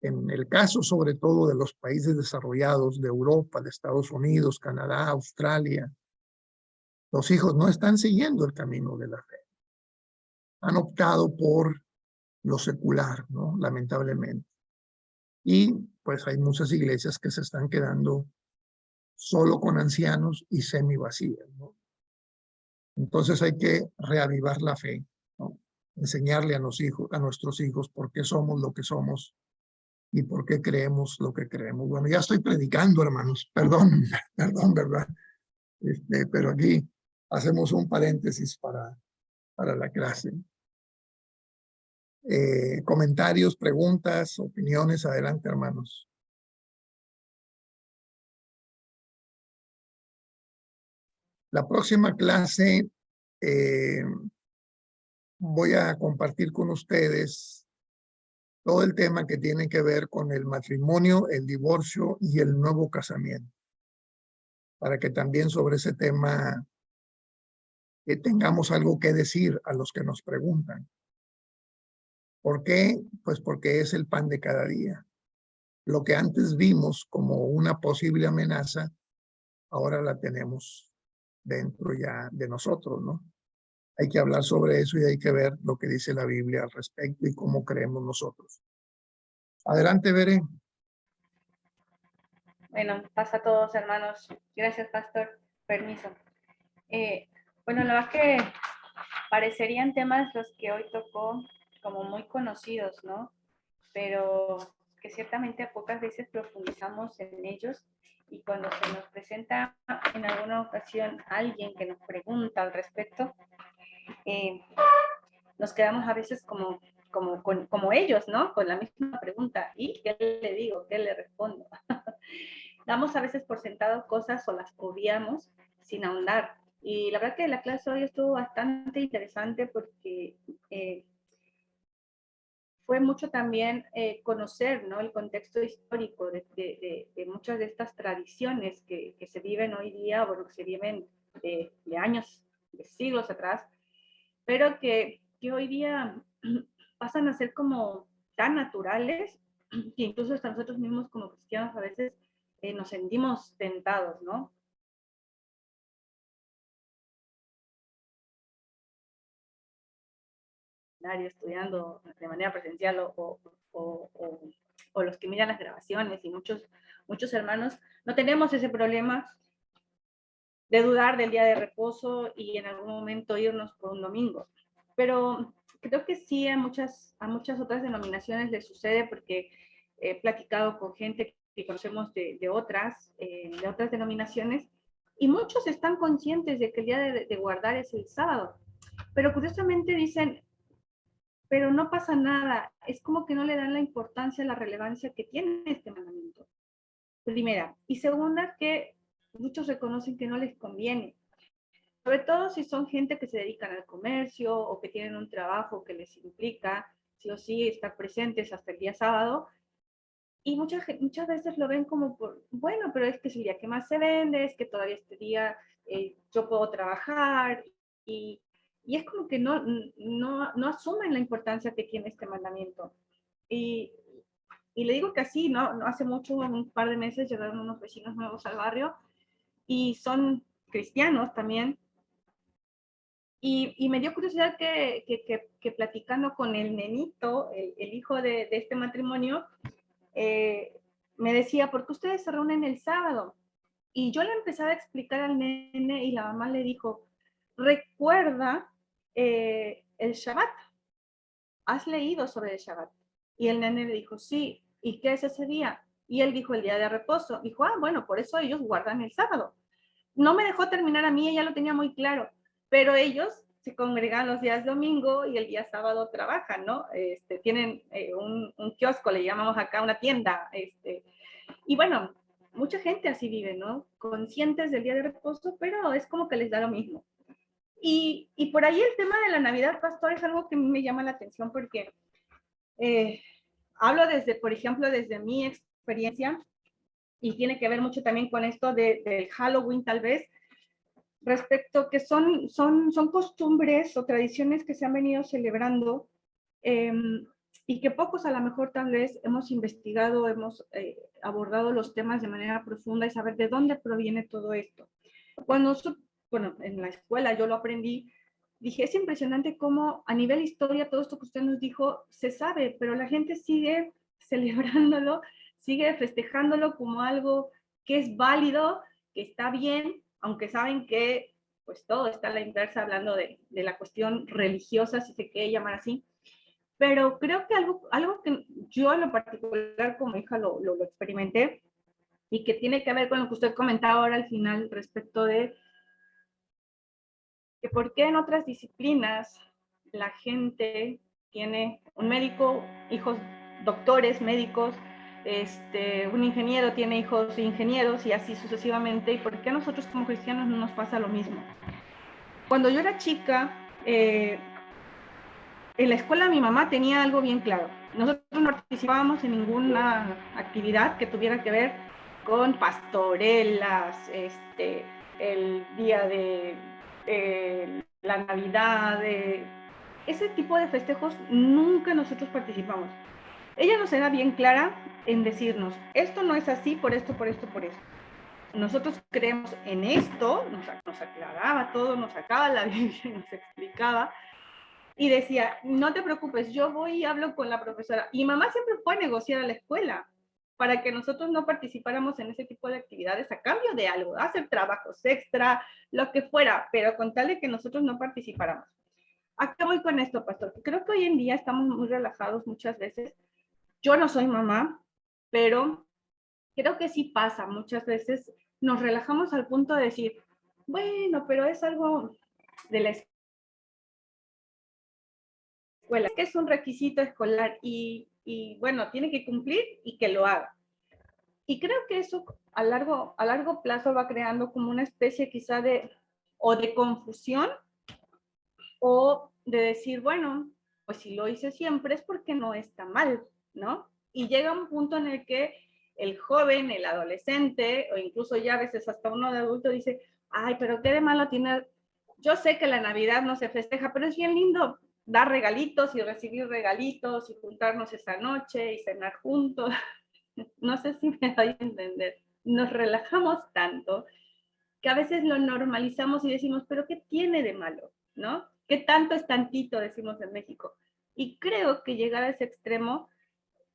en el caso sobre todo de los países desarrollados de Europa, de Estados Unidos, Canadá, Australia, los hijos no están siguiendo el camino de la fe. Han optado por lo secular, ¿no? Lamentablemente. Y pues hay muchas iglesias que se están quedando solo con ancianos y semi vacías, ¿no? Entonces hay que reavivar la fe, ¿no? Enseñarle a los hijos, a nuestros hijos por qué somos lo que somos y por qué creemos lo que creemos. Bueno, ya estoy predicando, hermanos. Perdón, perdón, ¿verdad? Pero aquí hacemos un paréntesis para la clase. Comentarios, preguntas, opiniones, adelante, hermanos. La próxima clase voy a compartir con ustedes todo el tema que tiene que ver con el matrimonio, el divorcio y el nuevo casamiento, para que también sobre ese tema tengamos algo que decir a los que nos preguntan. ¿Por qué? Pues porque es el pan de cada día. Lo que antes vimos como una posible amenaza, ahora la tenemos dentro ya de nosotros, ¿no? Hay que hablar sobre eso y hay que ver lo que dice la Biblia al respecto y cómo creemos nosotros. Adelante, Veré. Bueno, pasa a todos, hermanos. Gracias, pastor. Permiso. Bueno, la verdad que parecerían temas los que hoy tocó como muy conocidos, ¿no? Pero que ciertamente a pocas veces profundizamos en ellos y cuando se nos presenta en alguna ocasión alguien que nos pregunta al respecto, nos quedamos a veces como ellos, ¿no? Con la misma pregunta, ¿y qué le digo? ¿Qué le respondo? Damos a veces por sentado cosas o las obviamos sin ahondar. Y la verdad que la clase hoy estuvo bastante interesante porque fue mucho también conocer, ¿no?, el contexto histórico de muchas de estas tradiciones que se viven hoy día, bueno, que se viven de años, de siglos atrás, pero que hoy día pasan a ser como tan naturales que incluso hasta nosotros mismos como cristianos a veces nos sentimos tentados, ¿no? Estudiando de manera presencial o los que miran las grabaciones y muchos hermanos, no tenemos ese problema de dudar del día de reposo y en algún momento irnos por un domingo. Pero creo que sí a muchas otras denominaciones les sucede porque he platicado con gente que conocemos de otras denominaciones y muchos están conscientes de que el día de guardar es el sábado. Pero curiosamente dicen, pero no pasa nada, es como que no le dan la importancia, la relevancia que tiene este mandamiento. Primera. Y segunda, que muchos reconocen que no les conviene, sobre todo si son gente que se dedican al comercio o que tienen un trabajo que les implica sí o sí estar presentes hasta el día sábado. Y muchas veces lo ven como, bueno, pero es que es el día que más se vende, es que todavía este día yo puedo trabajar y, y es como que no asumen la importancia que tiene este mandamiento. Y, y le digo que así, no hace mucho, en un par de meses, llegaron unos vecinos nuevos al barrio y son cristianos también. Y me dio curiosidad que platicando con el nenito, el hijo de este matrimonio, eh, me decía, ¿por qué ustedes se reúnen el sábado? Y yo le empezaba a explicar al nene y la mamá le dijo, recuerda el Shabbat, ¿has leído sobre el Shabbat? Y el nene le dijo, sí, ¿y qué es ese día? Y él dijo, el día de reposo. Dijo, bueno, por eso ellos guardan el sábado. No me dejó terminar a mí, ella lo tenía muy claro, pero ellos se congregan los días domingo y el día sábado trabajan, ¿no? Tienen un kiosco, le llamamos acá, una tienda, y bueno, mucha gente así vive, ¿no? Conscientes del día de reposo, pero es como que les da lo mismo. Y por ahí el tema de la Navidad, pastor, es algo que me llama la atención porque eh, hablo desde, por ejemplo, desde mi experiencia y tiene que ver mucho también con esto del Halloween tal vez, respecto que son costumbres o tradiciones que se han venido celebrando eh, y que pocos a lo mejor tal vez hemos investigado, hemos abordado los temas de manera profunda y saber de dónde proviene todo esto. Cuando, bueno, en la escuela yo lo aprendí, dije, es impresionante cómo a nivel historia todo esto que usted nos dijo se sabe, pero la gente sigue celebrándolo, sigue festejándolo como algo que es válido, que está bien, aunque saben que pues todo está a la inversa hablando de la cuestión religiosa, si se quiere llamar así. Pero creo que algo que yo en lo particular como hija lo experimenté y que tiene que ver con lo que usted comentaba ahora al final respecto de que por qué en otras disciplinas la gente tiene un médico, hijos doctores, médicos, un ingeniero tiene hijos ingenieros y así sucesivamente, y por qué a nosotros como cristianos no nos pasa lo mismo. Cuando yo era chica, en la escuela mi mamá tenía algo bien claro. Nosotros no participábamos en ninguna actividad que tuviera que ver con pastorelas, el día de la Navidad, ese tipo de festejos nunca nosotros participamos. Ella nos era bien clara en decirnos, esto no es así por esto, por esto, por esto. Nosotros creemos en esto, nos aclaraba todo, nos sacaba la Biblia y nos explicaba, y decía, no te preocupes, yo voy y hablo con la profesora. Y mamá siempre fue a negociar a la escuela para que nosotros no participáramos en ese tipo de actividades a cambio de algo, hacer trabajos extra, lo que fuera, pero con tal de que nosotros no participáramos. ¿A qué voy con esto, pastor? Creo que hoy en día estamos muy relajados muchas veces. Yo no soy mamá, pero creo que sí pasa. Muchas veces nos relajamos al punto de decir, bueno, pero es algo de la escuela, que es un requisito escolar y bueno, tiene que cumplir y que lo haga. Y creo que eso a largo plazo va creando como una especie quizá de confusión o de decir, bueno, pues si lo hice siempre es porque no está mal, ¿no? Y llega un punto en el que el joven, el adolescente, o incluso ya a veces hasta uno de adulto dice, ay, pero qué de malo tiene. Yo sé que la Navidad no se festeja, pero es bien lindo dar regalitos y recibir regalitos y juntarnos esa noche y cenar juntos. No sé si me doy a entender. Nos relajamos tanto que a veces lo normalizamos y decimos, pero ¿qué tiene de malo? ¿No? ¿Qué tanto es tantito? Decimos en México. Y creo que llegar a ese extremo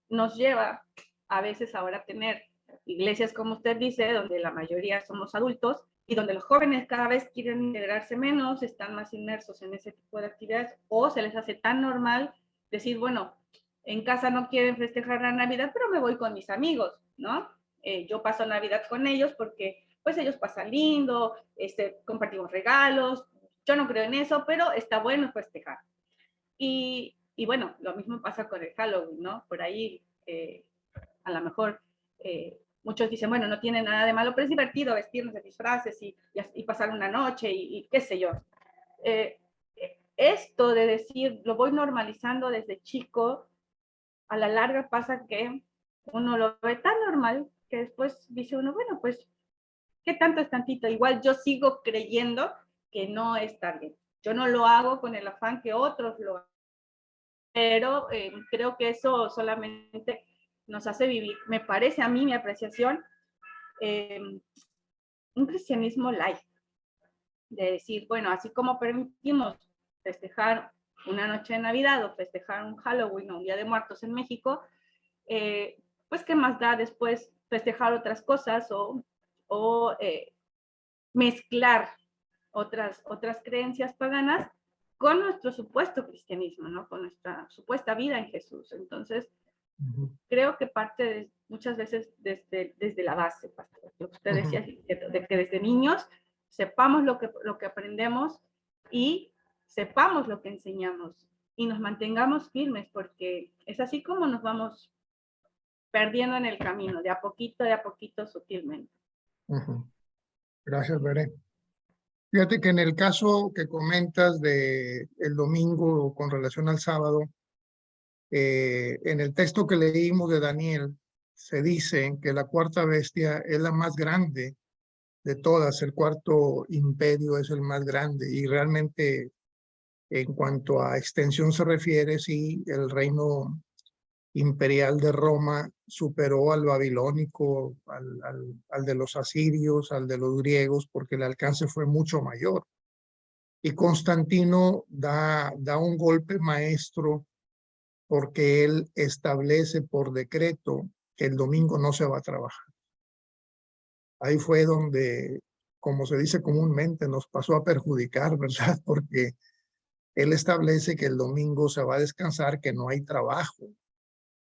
nos lleva a veces ahora a tener iglesias, como usted dice, donde la mayoría somos adultos y donde los jóvenes cada vez quieren integrarse menos, están más inmersos en ese tipo de actividades o se les hace tan normal decir, bueno, en casa no quieren festejar la Navidad, pero me voy con mis amigos, ¿no? Yo paso Navidad con ellos porque pues ellos pasan lindo, compartimos regalos, yo no creo en eso, pero está bueno festejar. Y bueno, lo mismo pasa con el Halloween, ¿no? Por ahí a lo mejor muchos dicen, bueno, no tiene nada de malo, pero es divertido vestirnos de disfraces y pasar una noche y qué sé yo. Eh, Esto de decir, lo voy normalizando desde chico, a la larga pasa que uno lo ve tan normal que después dice uno, bueno, pues, ¿qué tanto es tantito? Igual yo sigo creyendo que no está bien. Yo no lo hago con el afán que otros lo hagan, pero creo que eso solamente nos hace vivir, me parece a mí, mi apreciación, eh, un cristianismo light, de decir, bueno, así como permitimos festejar una noche de Navidad o festejar un Halloween o un Día de Muertos en México, pues qué más da después festejar otras cosas o mezclar otras creencias paganas con nuestro supuesto cristianismo, ¿no? Con nuestra supuesta vida en Jesús. Entonces, creo que parte muchas veces desde la base, pastor, lo que usted decía, de que desde niños sepamos lo que aprendemos y sepamos lo que enseñamos y nos mantengamos firmes, porque es así como nos vamos perdiendo en el camino, de a poquito, sutilmente. Gracias, Veré. Fíjate que en el caso que comentas de el domingo con relación al sábado, en el texto que leímos de Daniel, se dice que la cuarta bestia es la más grande de todas, el cuarto imperio es el más grande y realmente en cuanto a extensión se refiere, sí, el reino imperial de Roma superó al babilónico, al de los asirios, al de los griegos, porque el alcance fue mucho mayor. Y Constantino da un golpe maestro porque él establece por decreto que el domingo no se va a trabajar. Ahí fue donde, como se dice comúnmente, nos pasó a perjudicar, ¿verdad? Porque él establece que el domingo se va a descansar, que no hay trabajo.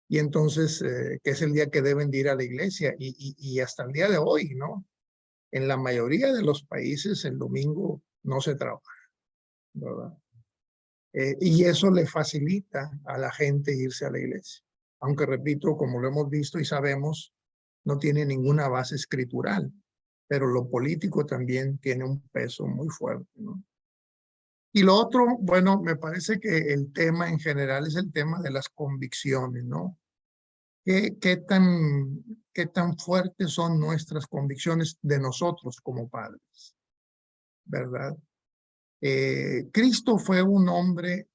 Y entonces, que es el día que deben de ir a la iglesia. Y hasta el día de hoy, ¿no? En la mayoría de los países el domingo no se trabaja, ¿verdad? Y eso le facilita a la gente irse a la iglesia. Aunque repito, como lo hemos visto y sabemos, no tiene ninguna base escritural, pero lo político también tiene un peso muy fuerte, ¿no? Y lo otro, bueno, me parece que el tema en general es el tema de las convicciones, ¿no? ¿Qué tan fuertes son nuestras convicciones de nosotros como padres? ¿Verdad? Cristo fue un hombre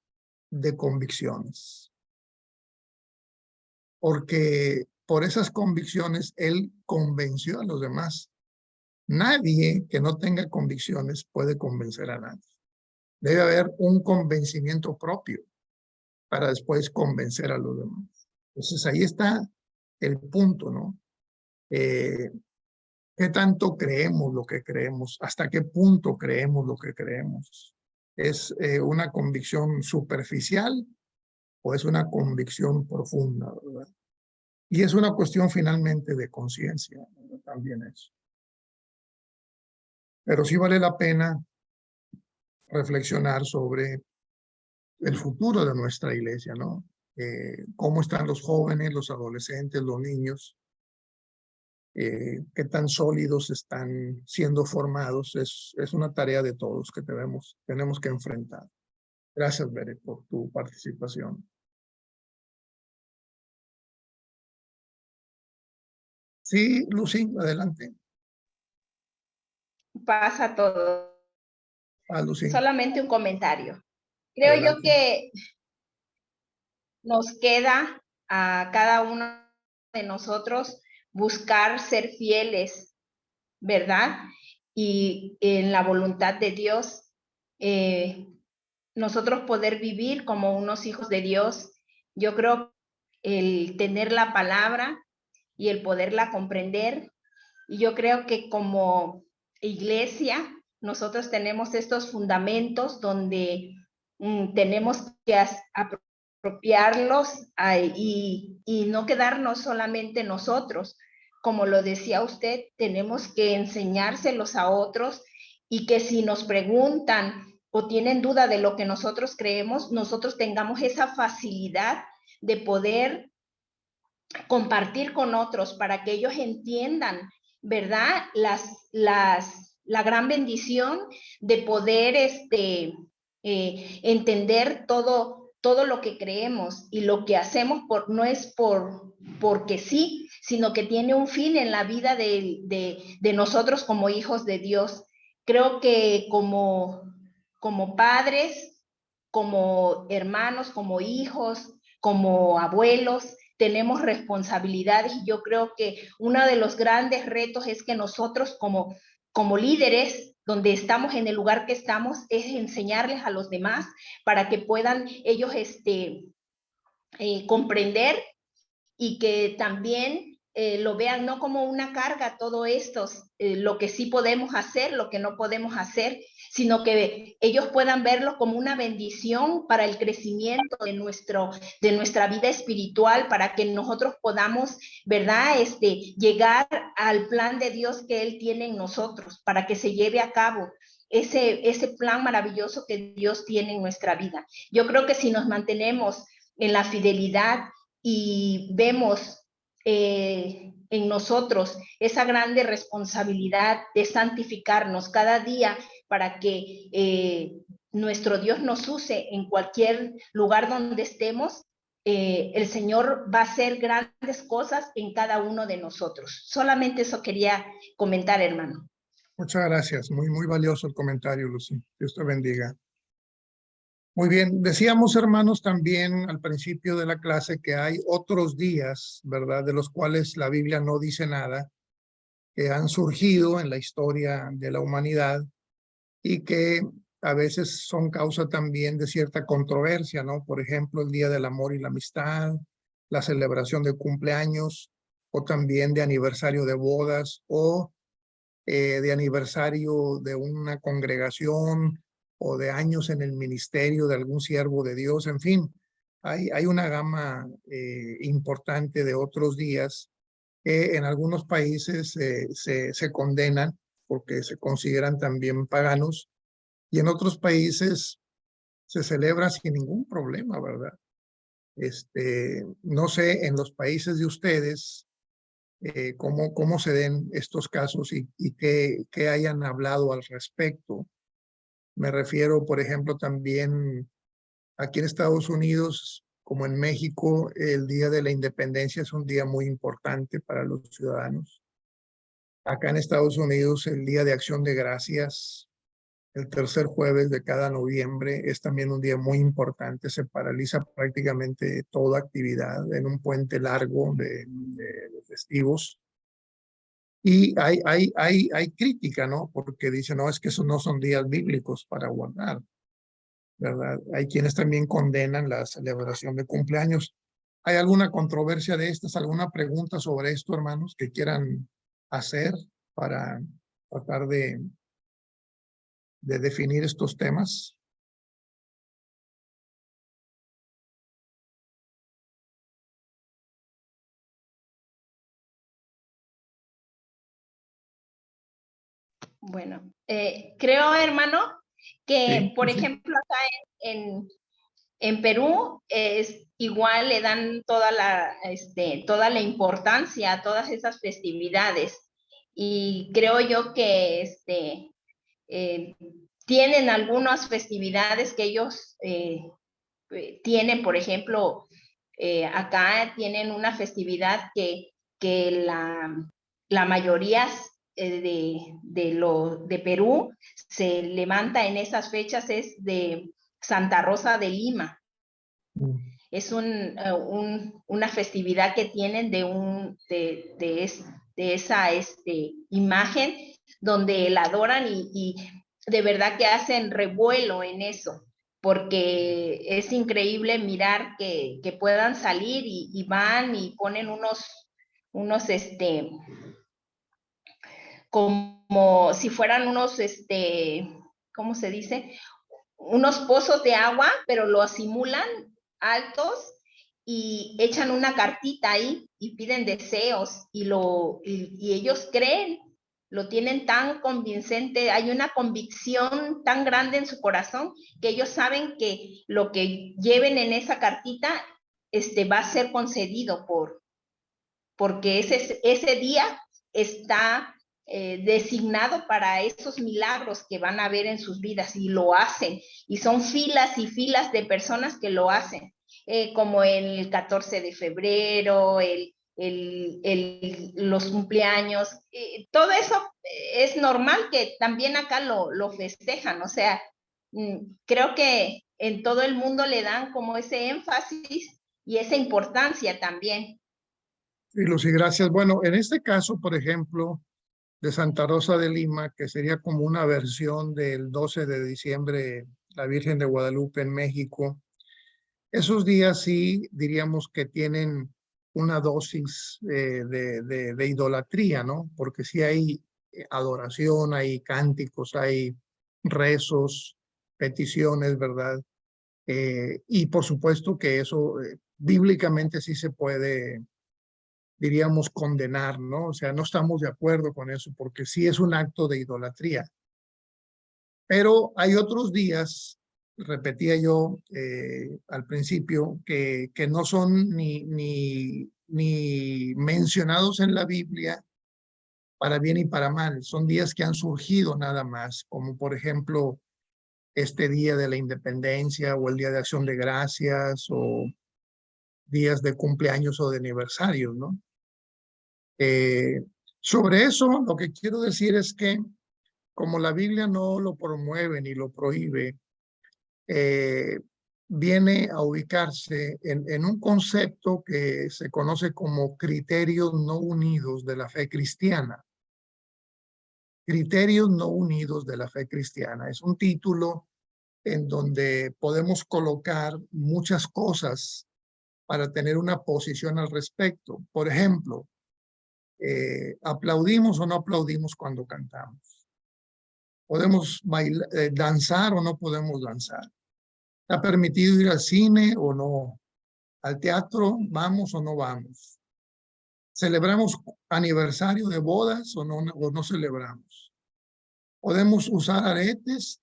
de convicciones, porque por esas convicciones él convenció a los demás. Nadie que no tenga convicciones puede convencer a nadie. Debe haber un convencimiento propio para después convencer a los demás. Entonces ahí está el punto, ¿no? ¿Qué tanto creemos lo que creemos? ¿Hasta qué punto creemos lo que creemos? ¿Es una convicción superficial o es una convicción profunda, verdad? Y es una cuestión finalmente de conciencia, también eso. Pero sí vale la pena reflexionar sobre el futuro de nuestra iglesia, ¿no? Cómo están los jóvenes, los adolescentes, los niños, qué tan sólidos están siendo formados. Es una tarea de todos que tenemos que enfrentar. Gracias, Bere, por tu participación. Sí, Lucy, adelante. Pasa todo. Lucy, Solamente un comentario. Creo yo adelante. que nos queda a cada uno de nosotros buscar ser fieles, ¿verdad? Y en la voluntad de Dios, nosotros poder vivir como unos hijos de Dios. Yo creo el tener la palabra y el poderla comprender. Y yo creo que como iglesia, nosotros tenemos estos fundamentos donde tenemos que apropiarlos y no quedarnos solamente nosotros. Como lo decía usted, tenemos que enseñárselos a otros y que si nos preguntan o tienen duda de lo que nosotros creemos, nosotros tengamos esa facilidad de poder compartir con otros para que ellos entiendan, ¿verdad? La gran bendición de poder entender todo lo que creemos y lo que hacemos no es porque sí, sino que tiene un fin en la vida de nosotros como hijos de Dios. Creo que como padres, como hermanos, como hijos, como abuelos, tenemos responsabilidades y yo creo que uno de los grandes retos es que nosotros como líderes, donde estamos en el lugar que estamos, es enseñarles a los demás para que puedan ellos comprender y que también lo vean no como una carga todo esto, lo que sí podemos hacer, lo que no podemos hacer, sino que ellos puedan verlo como una bendición para el crecimiento de nuestra vida espiritual, para que nosotros podamos, ¿verdad? Llegar al plan de Dios que Él tiene en nosotros, para que se lleve a cabo ese plan maravilloso que Dios tiene en nuestra vida. Yo creo que si nos mantenemos en la fidelidad y vemos en nosotros esa grande responsabilidad de santificarnos cada día para que nuestro Dios nos use en cualquier lugar donde estemos, el Señor va a hacer grandes cosas en cada uno de nosotros. Solamente eso quería comentar, hermano. Muchas gracias. Muy, muy valioso el comentario, Lucy. Dios te bendiga. Muy bien. Decíamos, hermanos, también al principio de la clase que hay otros días, ¿verdad?, de los cuales la Biblia no dice nada, que han surgido en la historia de la humanidad y que a veces son causa también de cierta controversia, ¿no? Por ejemplo, el Día del Amor y la Amistad, la celebración de cumpleaños, o también de aniversario de bodas, o de aniversario de una congregación, o de años en el ministerio de algún siervo de Dios. En fin, hay una gama importante de otros días que en algunos países se condenan porque se consideran también paganos, y en otros países se celebra sin ningún problema, ¿verdad? No sé, en los países de ustedes, cómo se den estos casos y qué hayan hablado al respecto. Me refiero, por ejemplo, también aquí en Estados Unidos, como en México, el Día de la Independencia es un día muy importante para los ciudadanos. Acá en Estados Unidos, el Día de Acción de Gracias, el tercer jueves de cada noviembre, es también un día muy importante. Se paraliza prácticamente toda actividad en un puente largo de festivos. Y hay crítica, ¿no? Porque dicen, no, es que esos no son días bíblicos para guardar, ¿verdad? Hay quienes también condenan la celebración de cumpleaños. ¿Hay alguna controversia de estas, alguna pregunta sobre esto, hermanos, que quieran hacer para tratar de definir estos temas? Bueno, creo, hermano, que, Sí, por sí. ejemplo, acá en En Perú es igual, le dan toda la importancia a todas esas festividades. Y creo yo que tienen algunas festividades que ellos tienen, por ejemplo, acá tienen una festividad que la mayoría de Perú se levanta en esas fechas, es de Santa Rosa de Lima. Es una festividad que tienen de esa imagen donde la adoran y de verdad que hacen revuelo en eso, porque es increíble mirar que puedan salir y van y ponen como si fueran ¿cómo se dice? Unos pozos de agua, pero lo simulan altos y echan una cartita ahí y piden deseos y ellos creen, lo tienen tan convincente, hay una convicción tan grande en su corazón que ellos saben que lo que lleven en esa cartita va a ser concedido porque ese día está designado para esos milagros que van a ver en sus vidas y lo hacen. Y son filas y filas de personas que lo hacen, como el 14 de febrero, los cumpleaños. Todo eso es normal que también acá lo festejan. O sea, creo que en todo el mundo le dan como ese énfasis y esa importancia también. Sí, Lucy, gracias. Bueno, en este caso, por ejemplo, de Santa Rosa de Lima, que sería como una versión del 12 de diciembre, la Virgen de Guadalupe en México, esos días sí diríamos que tienen una dosis de idolatría, ¿no? Porque sí hay adoración, hay cánticos, hay rezos, peticiones, ¿verdad? Y por supuesto que eso bíblicamente sí se puede, diríamos, condenar, ¿no? O sea, no estamos de acuerdo con eso porque sí es un acto de idolatría. Pero hay otros días, repetía yo al principio, que no son ni mencionados en la Biblia para bien y para mal. Son días que han surgido nada más, como por ejemplo este Día de la Independencia o el Día de Acción de Gracias o días de cumpleaños o de aniversarios, ¿no? Sobre eso, lo que quiero decir es que como la Biblia no lo promueve ni lo prohíbe, viene a ubicarse en un concepto que se conoce como criterios no unidos de la fe cristiana. Criterios no unidos de la fe cristiana. Es un título en donde podemos colocar muchas cosas para tener una posición al respecto. Por ejemplo, ¿aplaudimos o no aplaudimos cuando cantamos? ¿Podemos bailar, danzar o no podemos danzar? ¿Está permitido ir al cine o no? ¿Al teatro vamos o no vamos? ¿Celebramos aniversario de bodas o no celebramos? ¿Podemos usar aretes?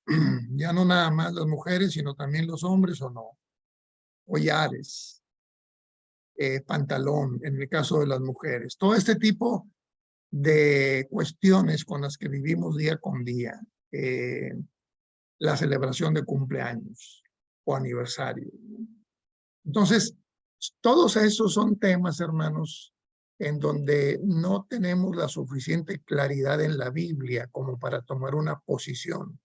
Ya no nada más las mujeres, sino también los hombres o no. Collares, pantalón, en el caso de las mujeres. Todo este tipo de cuestiones con las que vivimos día con día. La celebración de cumpleaños o aniversario. Entonces, todos esos son temas, hermanos, en donde no tenemos la suficiente claridad en la Biblia como para tomar una posición,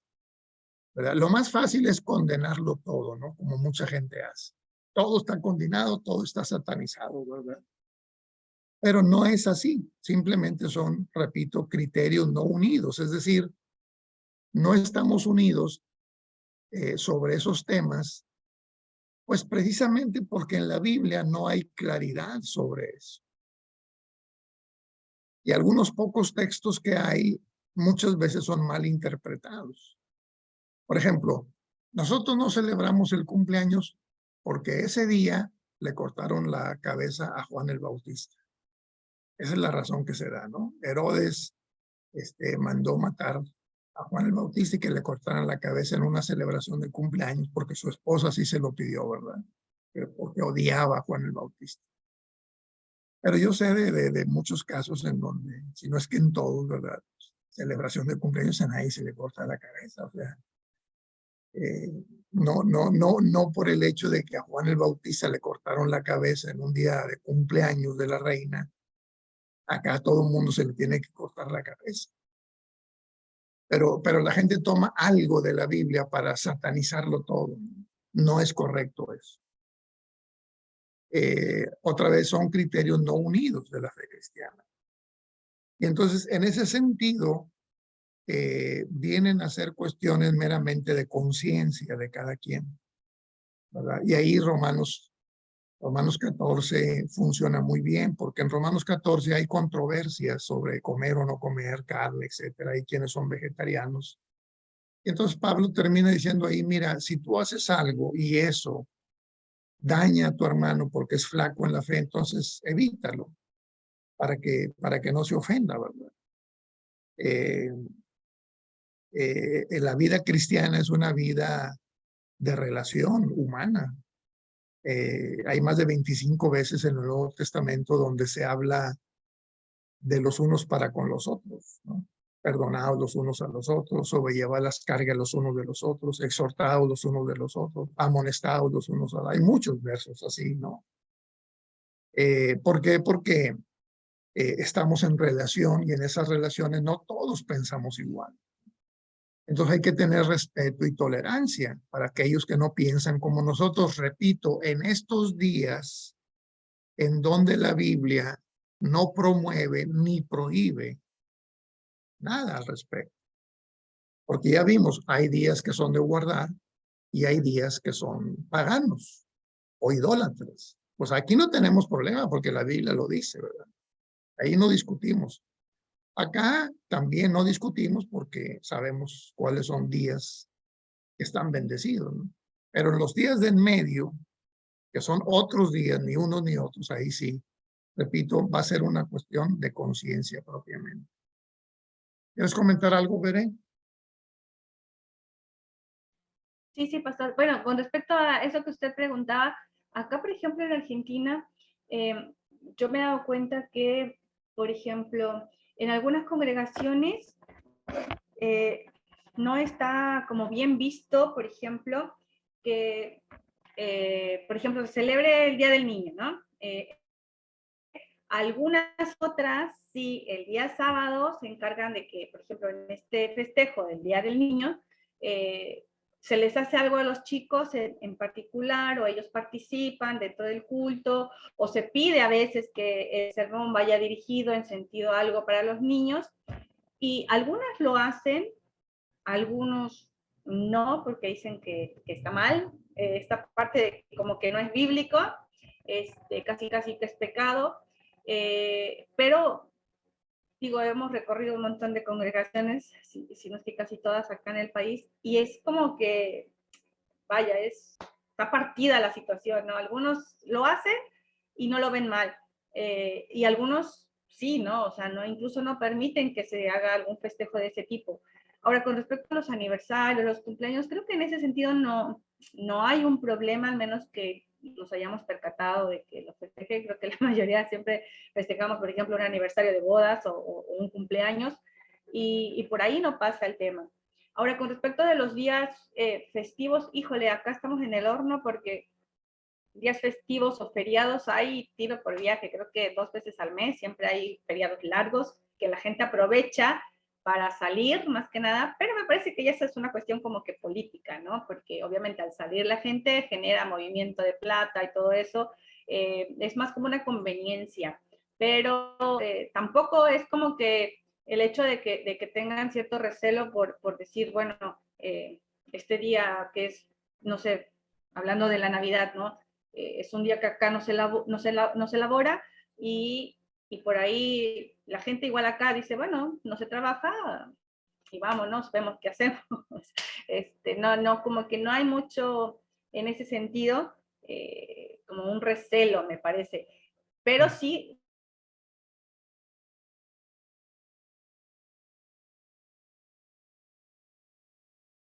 ¿verdad? Lo más fácil es condenarlo todo, ¿no? Como mucha gente hace. Todo está condenado, todo está satanizado, ¿verdad? Pero no es así. Simplemente son, repito, criterios no unidos. Es decir, no estamos unidos sobre esos temas, pues precisamente porque en la Biblia no hay claridad sobre eso. Y algunos pocos textos que hay muchas veces son mal interpretados. Por ejemplo, nosotros no celebramos el cumpleaños porque ese día le cortaron la cabeza a Juan el Bautista. Esa es la razón que se da, ¿no? Herodes mandó matar a Juan el Bautista y que le cortaran la cabeza en una celebración de cumpleaños porque su esposa sí se lo pidió, ¿verdad? Porque odiaba a Juan el Bautista. Pero yo sé de muchos casos en donde, si no es que en todos, ¿verdad? Celebración de cumpleaños a nadie se le corta la cabeza, o sea, no por el hecho de que a Juan el Bautista le cortaron la cabeza en un día de cumpleaños de la reina, acá a todo el mundo se le tiene que cortar la cabeza. Pero la gente toma algo de la Biblia para satanizarlo todo. No es correcto eso. Otra vez son criterios no unidos de la fe cristiana. Y entonces, en ese sentido, vienen a ser cuestiones meramente de conciencia de cada quien, ¿verdad? Y ahí Romanos 14 funciona muy bien, porque en Romanos 14 hay controversias sobre comer o no comer carne, etcétera. Hay quienes son vegetarianos. Y entonces Pablo termina diciendo ahí, mira, si tú haces algo y eso daña a tu hermano porque es flaco en la fe, entonces evítalo para que no se ofenda, ¿verdad? La vida cristiana es una vida de relación humana. Hay más de 25 veces en el Nuevo Testamento donde se habla de los unos para con los otros, ¿no? Perdonados los unos a los otros, sobrellevar las cargas los unos de los otros, exhortados los unos de los otros, amonestados los unos a los otros. Hay muchos versos así, ¿no? ¿Por qué? Porque estamos en relación y en esas relaciones no todos pensamos igual. Entonces hay que tener respeto y tolerancia para aquellos que no piensan como nosotros. Repito, en estos días en donde la Biblia no promueve ni prohíbe nada al respecto. Porque ya vimos, hay días que son de guardar y hay días que son paganos o idólatras. Pues aquí no tenemos problema porque la Biblia lo dice, ¿verdad? Ahí no discutimos. Acá también no discutimos porque sabemos cuáles son días que están bendecidos, ¿no? Pero en los días de en medio, que son otros días, ni unos ni otros, ahí sí, repito, va a ser una cuestión de conciencia propiamente. ¿Quieres comentar algo, Veré? Sí, sí, pastor. Bueno, con respecto a eso que usted preguntaba, acá, por ejemplo, en Argentina, yo me he dado cuenta que, por ejemplo, en algunas congregaciones no está como bien visto, por ejemplo, que, por ejemplo, se celebre el Día del Niño, ¿no? Algunas otras, sí, el día sábado se encargan de que, por ejemplo, en este festejo del Día del Niño, se les hace algo a los chicos en particular, o ellos participan dentro del culto, o se pide a veces que el sermón vaya dirigido en sentido algo para los niños, y algunas lo hacen, algunos no, porque dicen que está mal, esta parte de como que no es bíblico, casi que es pecado, pero digo, hemos recorrido un montón de congregaciones, si no es que casi todas acá en el país, y es como que, vaya, está partida la situación, ¿no? Algunos lo hacen y no lo ven mal, y algunos sí, ¿no? O sea, no, incluso no permiten que se haga algún festejo de ese tipo. Ahora, con respecto a los aniversarios, los cumpleaños, creo que en ese sentido no hay un problema, al menos que nos hayamos percatado de que lo festeje. Creo que la mayoría siempre festejamos, por ejemplo, un aniversario de bodas o un cumpleaños, y por ahí no pasa el tema. Ahora, con respecto de los días festivos, híjole, acá estamos en el horno porque días festivos o feriados hay tiro por viaje, creo que 2 veces al mes, siempre hay feriados largos que la gente aprovecha para salir, más que nada, pero me parece que ya esa es una cuestión como que política, ¿no? Porque obviamente al salir la gente genera movimiento de plata y todo eso, es más como una conveniencia, pero tampoco es como que el hecho de que tengan cierto recelo por decir, bueno, este día que es, no sé, hablando de la Navidad, ¿no? Es un día que acá no se elabora y por ahí la gente igual acá dice, bueno, no se trabaja y vámonos, vemos qué hacemos. No, como que no hay mucho en ese sentido, como un recelo, me parece. Pero sí,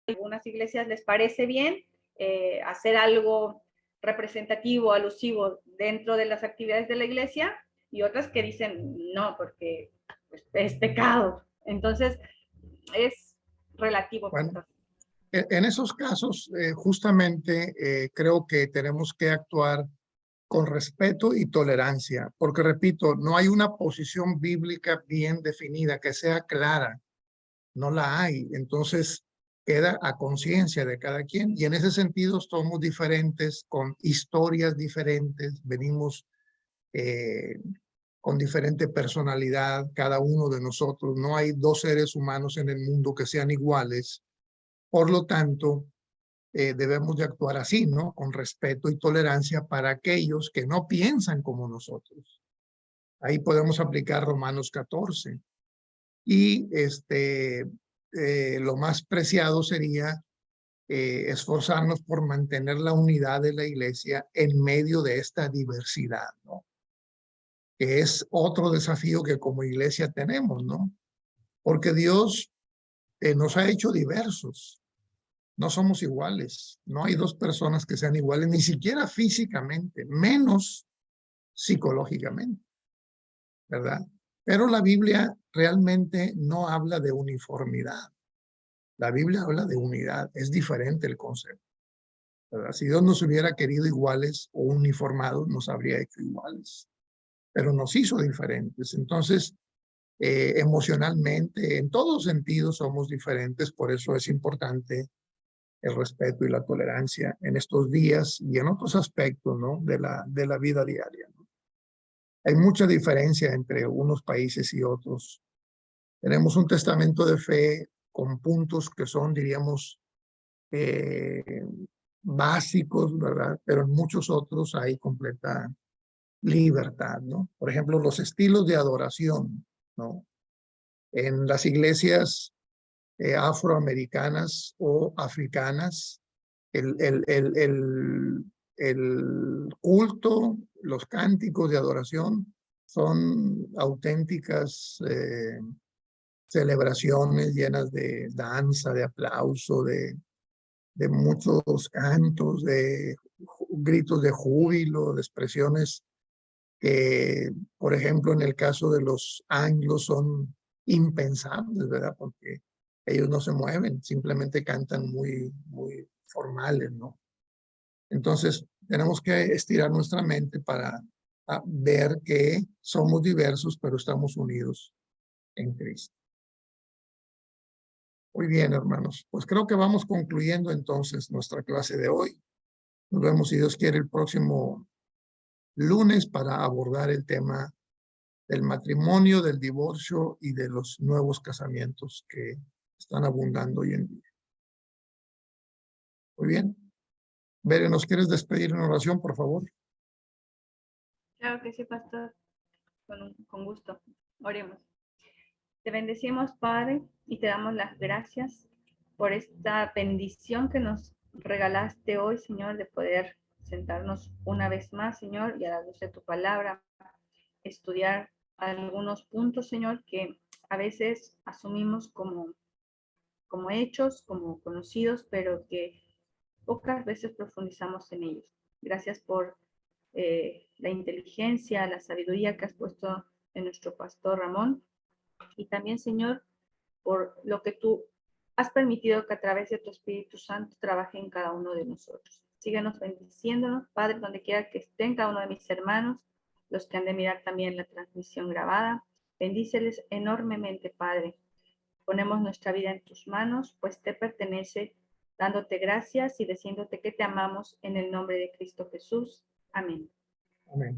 algunas iglesias les parece bien hacer algo representativo, alusivo dentro de las actividades de la iglesia, y otras que dicen no, porque pues, es pecado. Entonces, es relativo. Bueno, en esos casos, justamente creo que tenemos que actuar con respeto y tolerancia, porque repito, no hay una posición bíblica bien definida que sea clara, no la hay. Entonces, queda a conciencia de cada quien y en ese sentido somos diferentes, con historias diferentes, venimos con diferente personalidad, cada uno de nosotros. No hay dos seres humanos en el mundo que sean iguales. Por lo tanto, debemos de actuar así, ¿no? Con respeto y tolerancia para aquellos que no piensan como nosotros. Ahí podemos aplicar Romanos 14. Y lo más preciado sería esforzarnos por mantener la unidad de la iglesia en medio de esta diversidad, ¿no? Que es otro desafío que como iglesia tenemos, ¿no? Porque Dios nos ha hecho diversos. No somos iguales. No hay dos personas que sean iguales, ni siquiera físicamente, menos psicológicamente, ¿verdad? Pero la Biblia realmente no habla de uniformidad. La Biblia habla de unidad. Es diferente el concepto, ¿verdad? Si Dios nos hubiera querido iguales o uniformados, nos habría hecho iguales, pero nos hizo diferentes. Entonces, emocionalmente, en todos sentidos somos diferentes, por eso es importante el respeto y la tolerancia en estos días y en otros aspectos, ¿no? de la vida diaria, ¿no? Hay mucha diferencia entre unos países y otros. Tenemos un testamento de fe con puntos que son, diríamos, básicos, ¿verdad? Pero en muchos otros hay completa libertad, ¿no? Por ejemplo, los estilos de adoración, ¿no? En las iglesias afroamericanas o africanas, el culto, los cánticos de adoración son auténticas celebraciones llenas de danza, de aplauso, de muchos cantos, de gritos de júbilo, de expresiones que, por ejemplo, en el caso de los anglos son impensables, ¿verdad? Porque ellos no se mueven, simplemente cantan muy formales, ¿no? Entonces, tenemos que estirar nuestra mente para ver que somos diversos, pero estamos unidos en Cristo. Muy bien, hermanos. Pues creo que vamos concluyendo entonces nuestra clase de hoy. Nos vemos, si Dios quiere, el próximo lunes para abordar el tema del matrimonio, del divorcio y de los nuevos casamientos que están abundando hoy en día. Muy bien. Bere, ¿nos quieres despedir en oración, por favor? Claro que sí, pastor. Con gusto. Oremos. Te bendecimos, Padre, y te damos las gracias por esta bendición que nos regalaste hoy, Señor, de poder sentarnos una vez más, Señor, y a la luz de tu palabra, estudiar algunos puntos, Señor, que a veces asumimos como hechos, como conocidos, pero que pocas veces profundizamos en ellos. Gracias por la inteligencia, la sabiduría que has puesto en nuestro pastor Ramón, y también, Señor, por lo que tú has permitido que a través de tu Espíritu Santo trabaje en cada uno de nosotros. Síguenos bendiciéndonos, Padre, donde quiera que estén cada uno de mis hermanos, los que han de mirar también la transmisión grabada. Bendíceles enormemente, Padre. Ponemos nuestra vida en tus manos, pues te pertenece, dándote gracias y diciéndote que te amamos en el nombre de Cristo Jesús. Amén. Amén.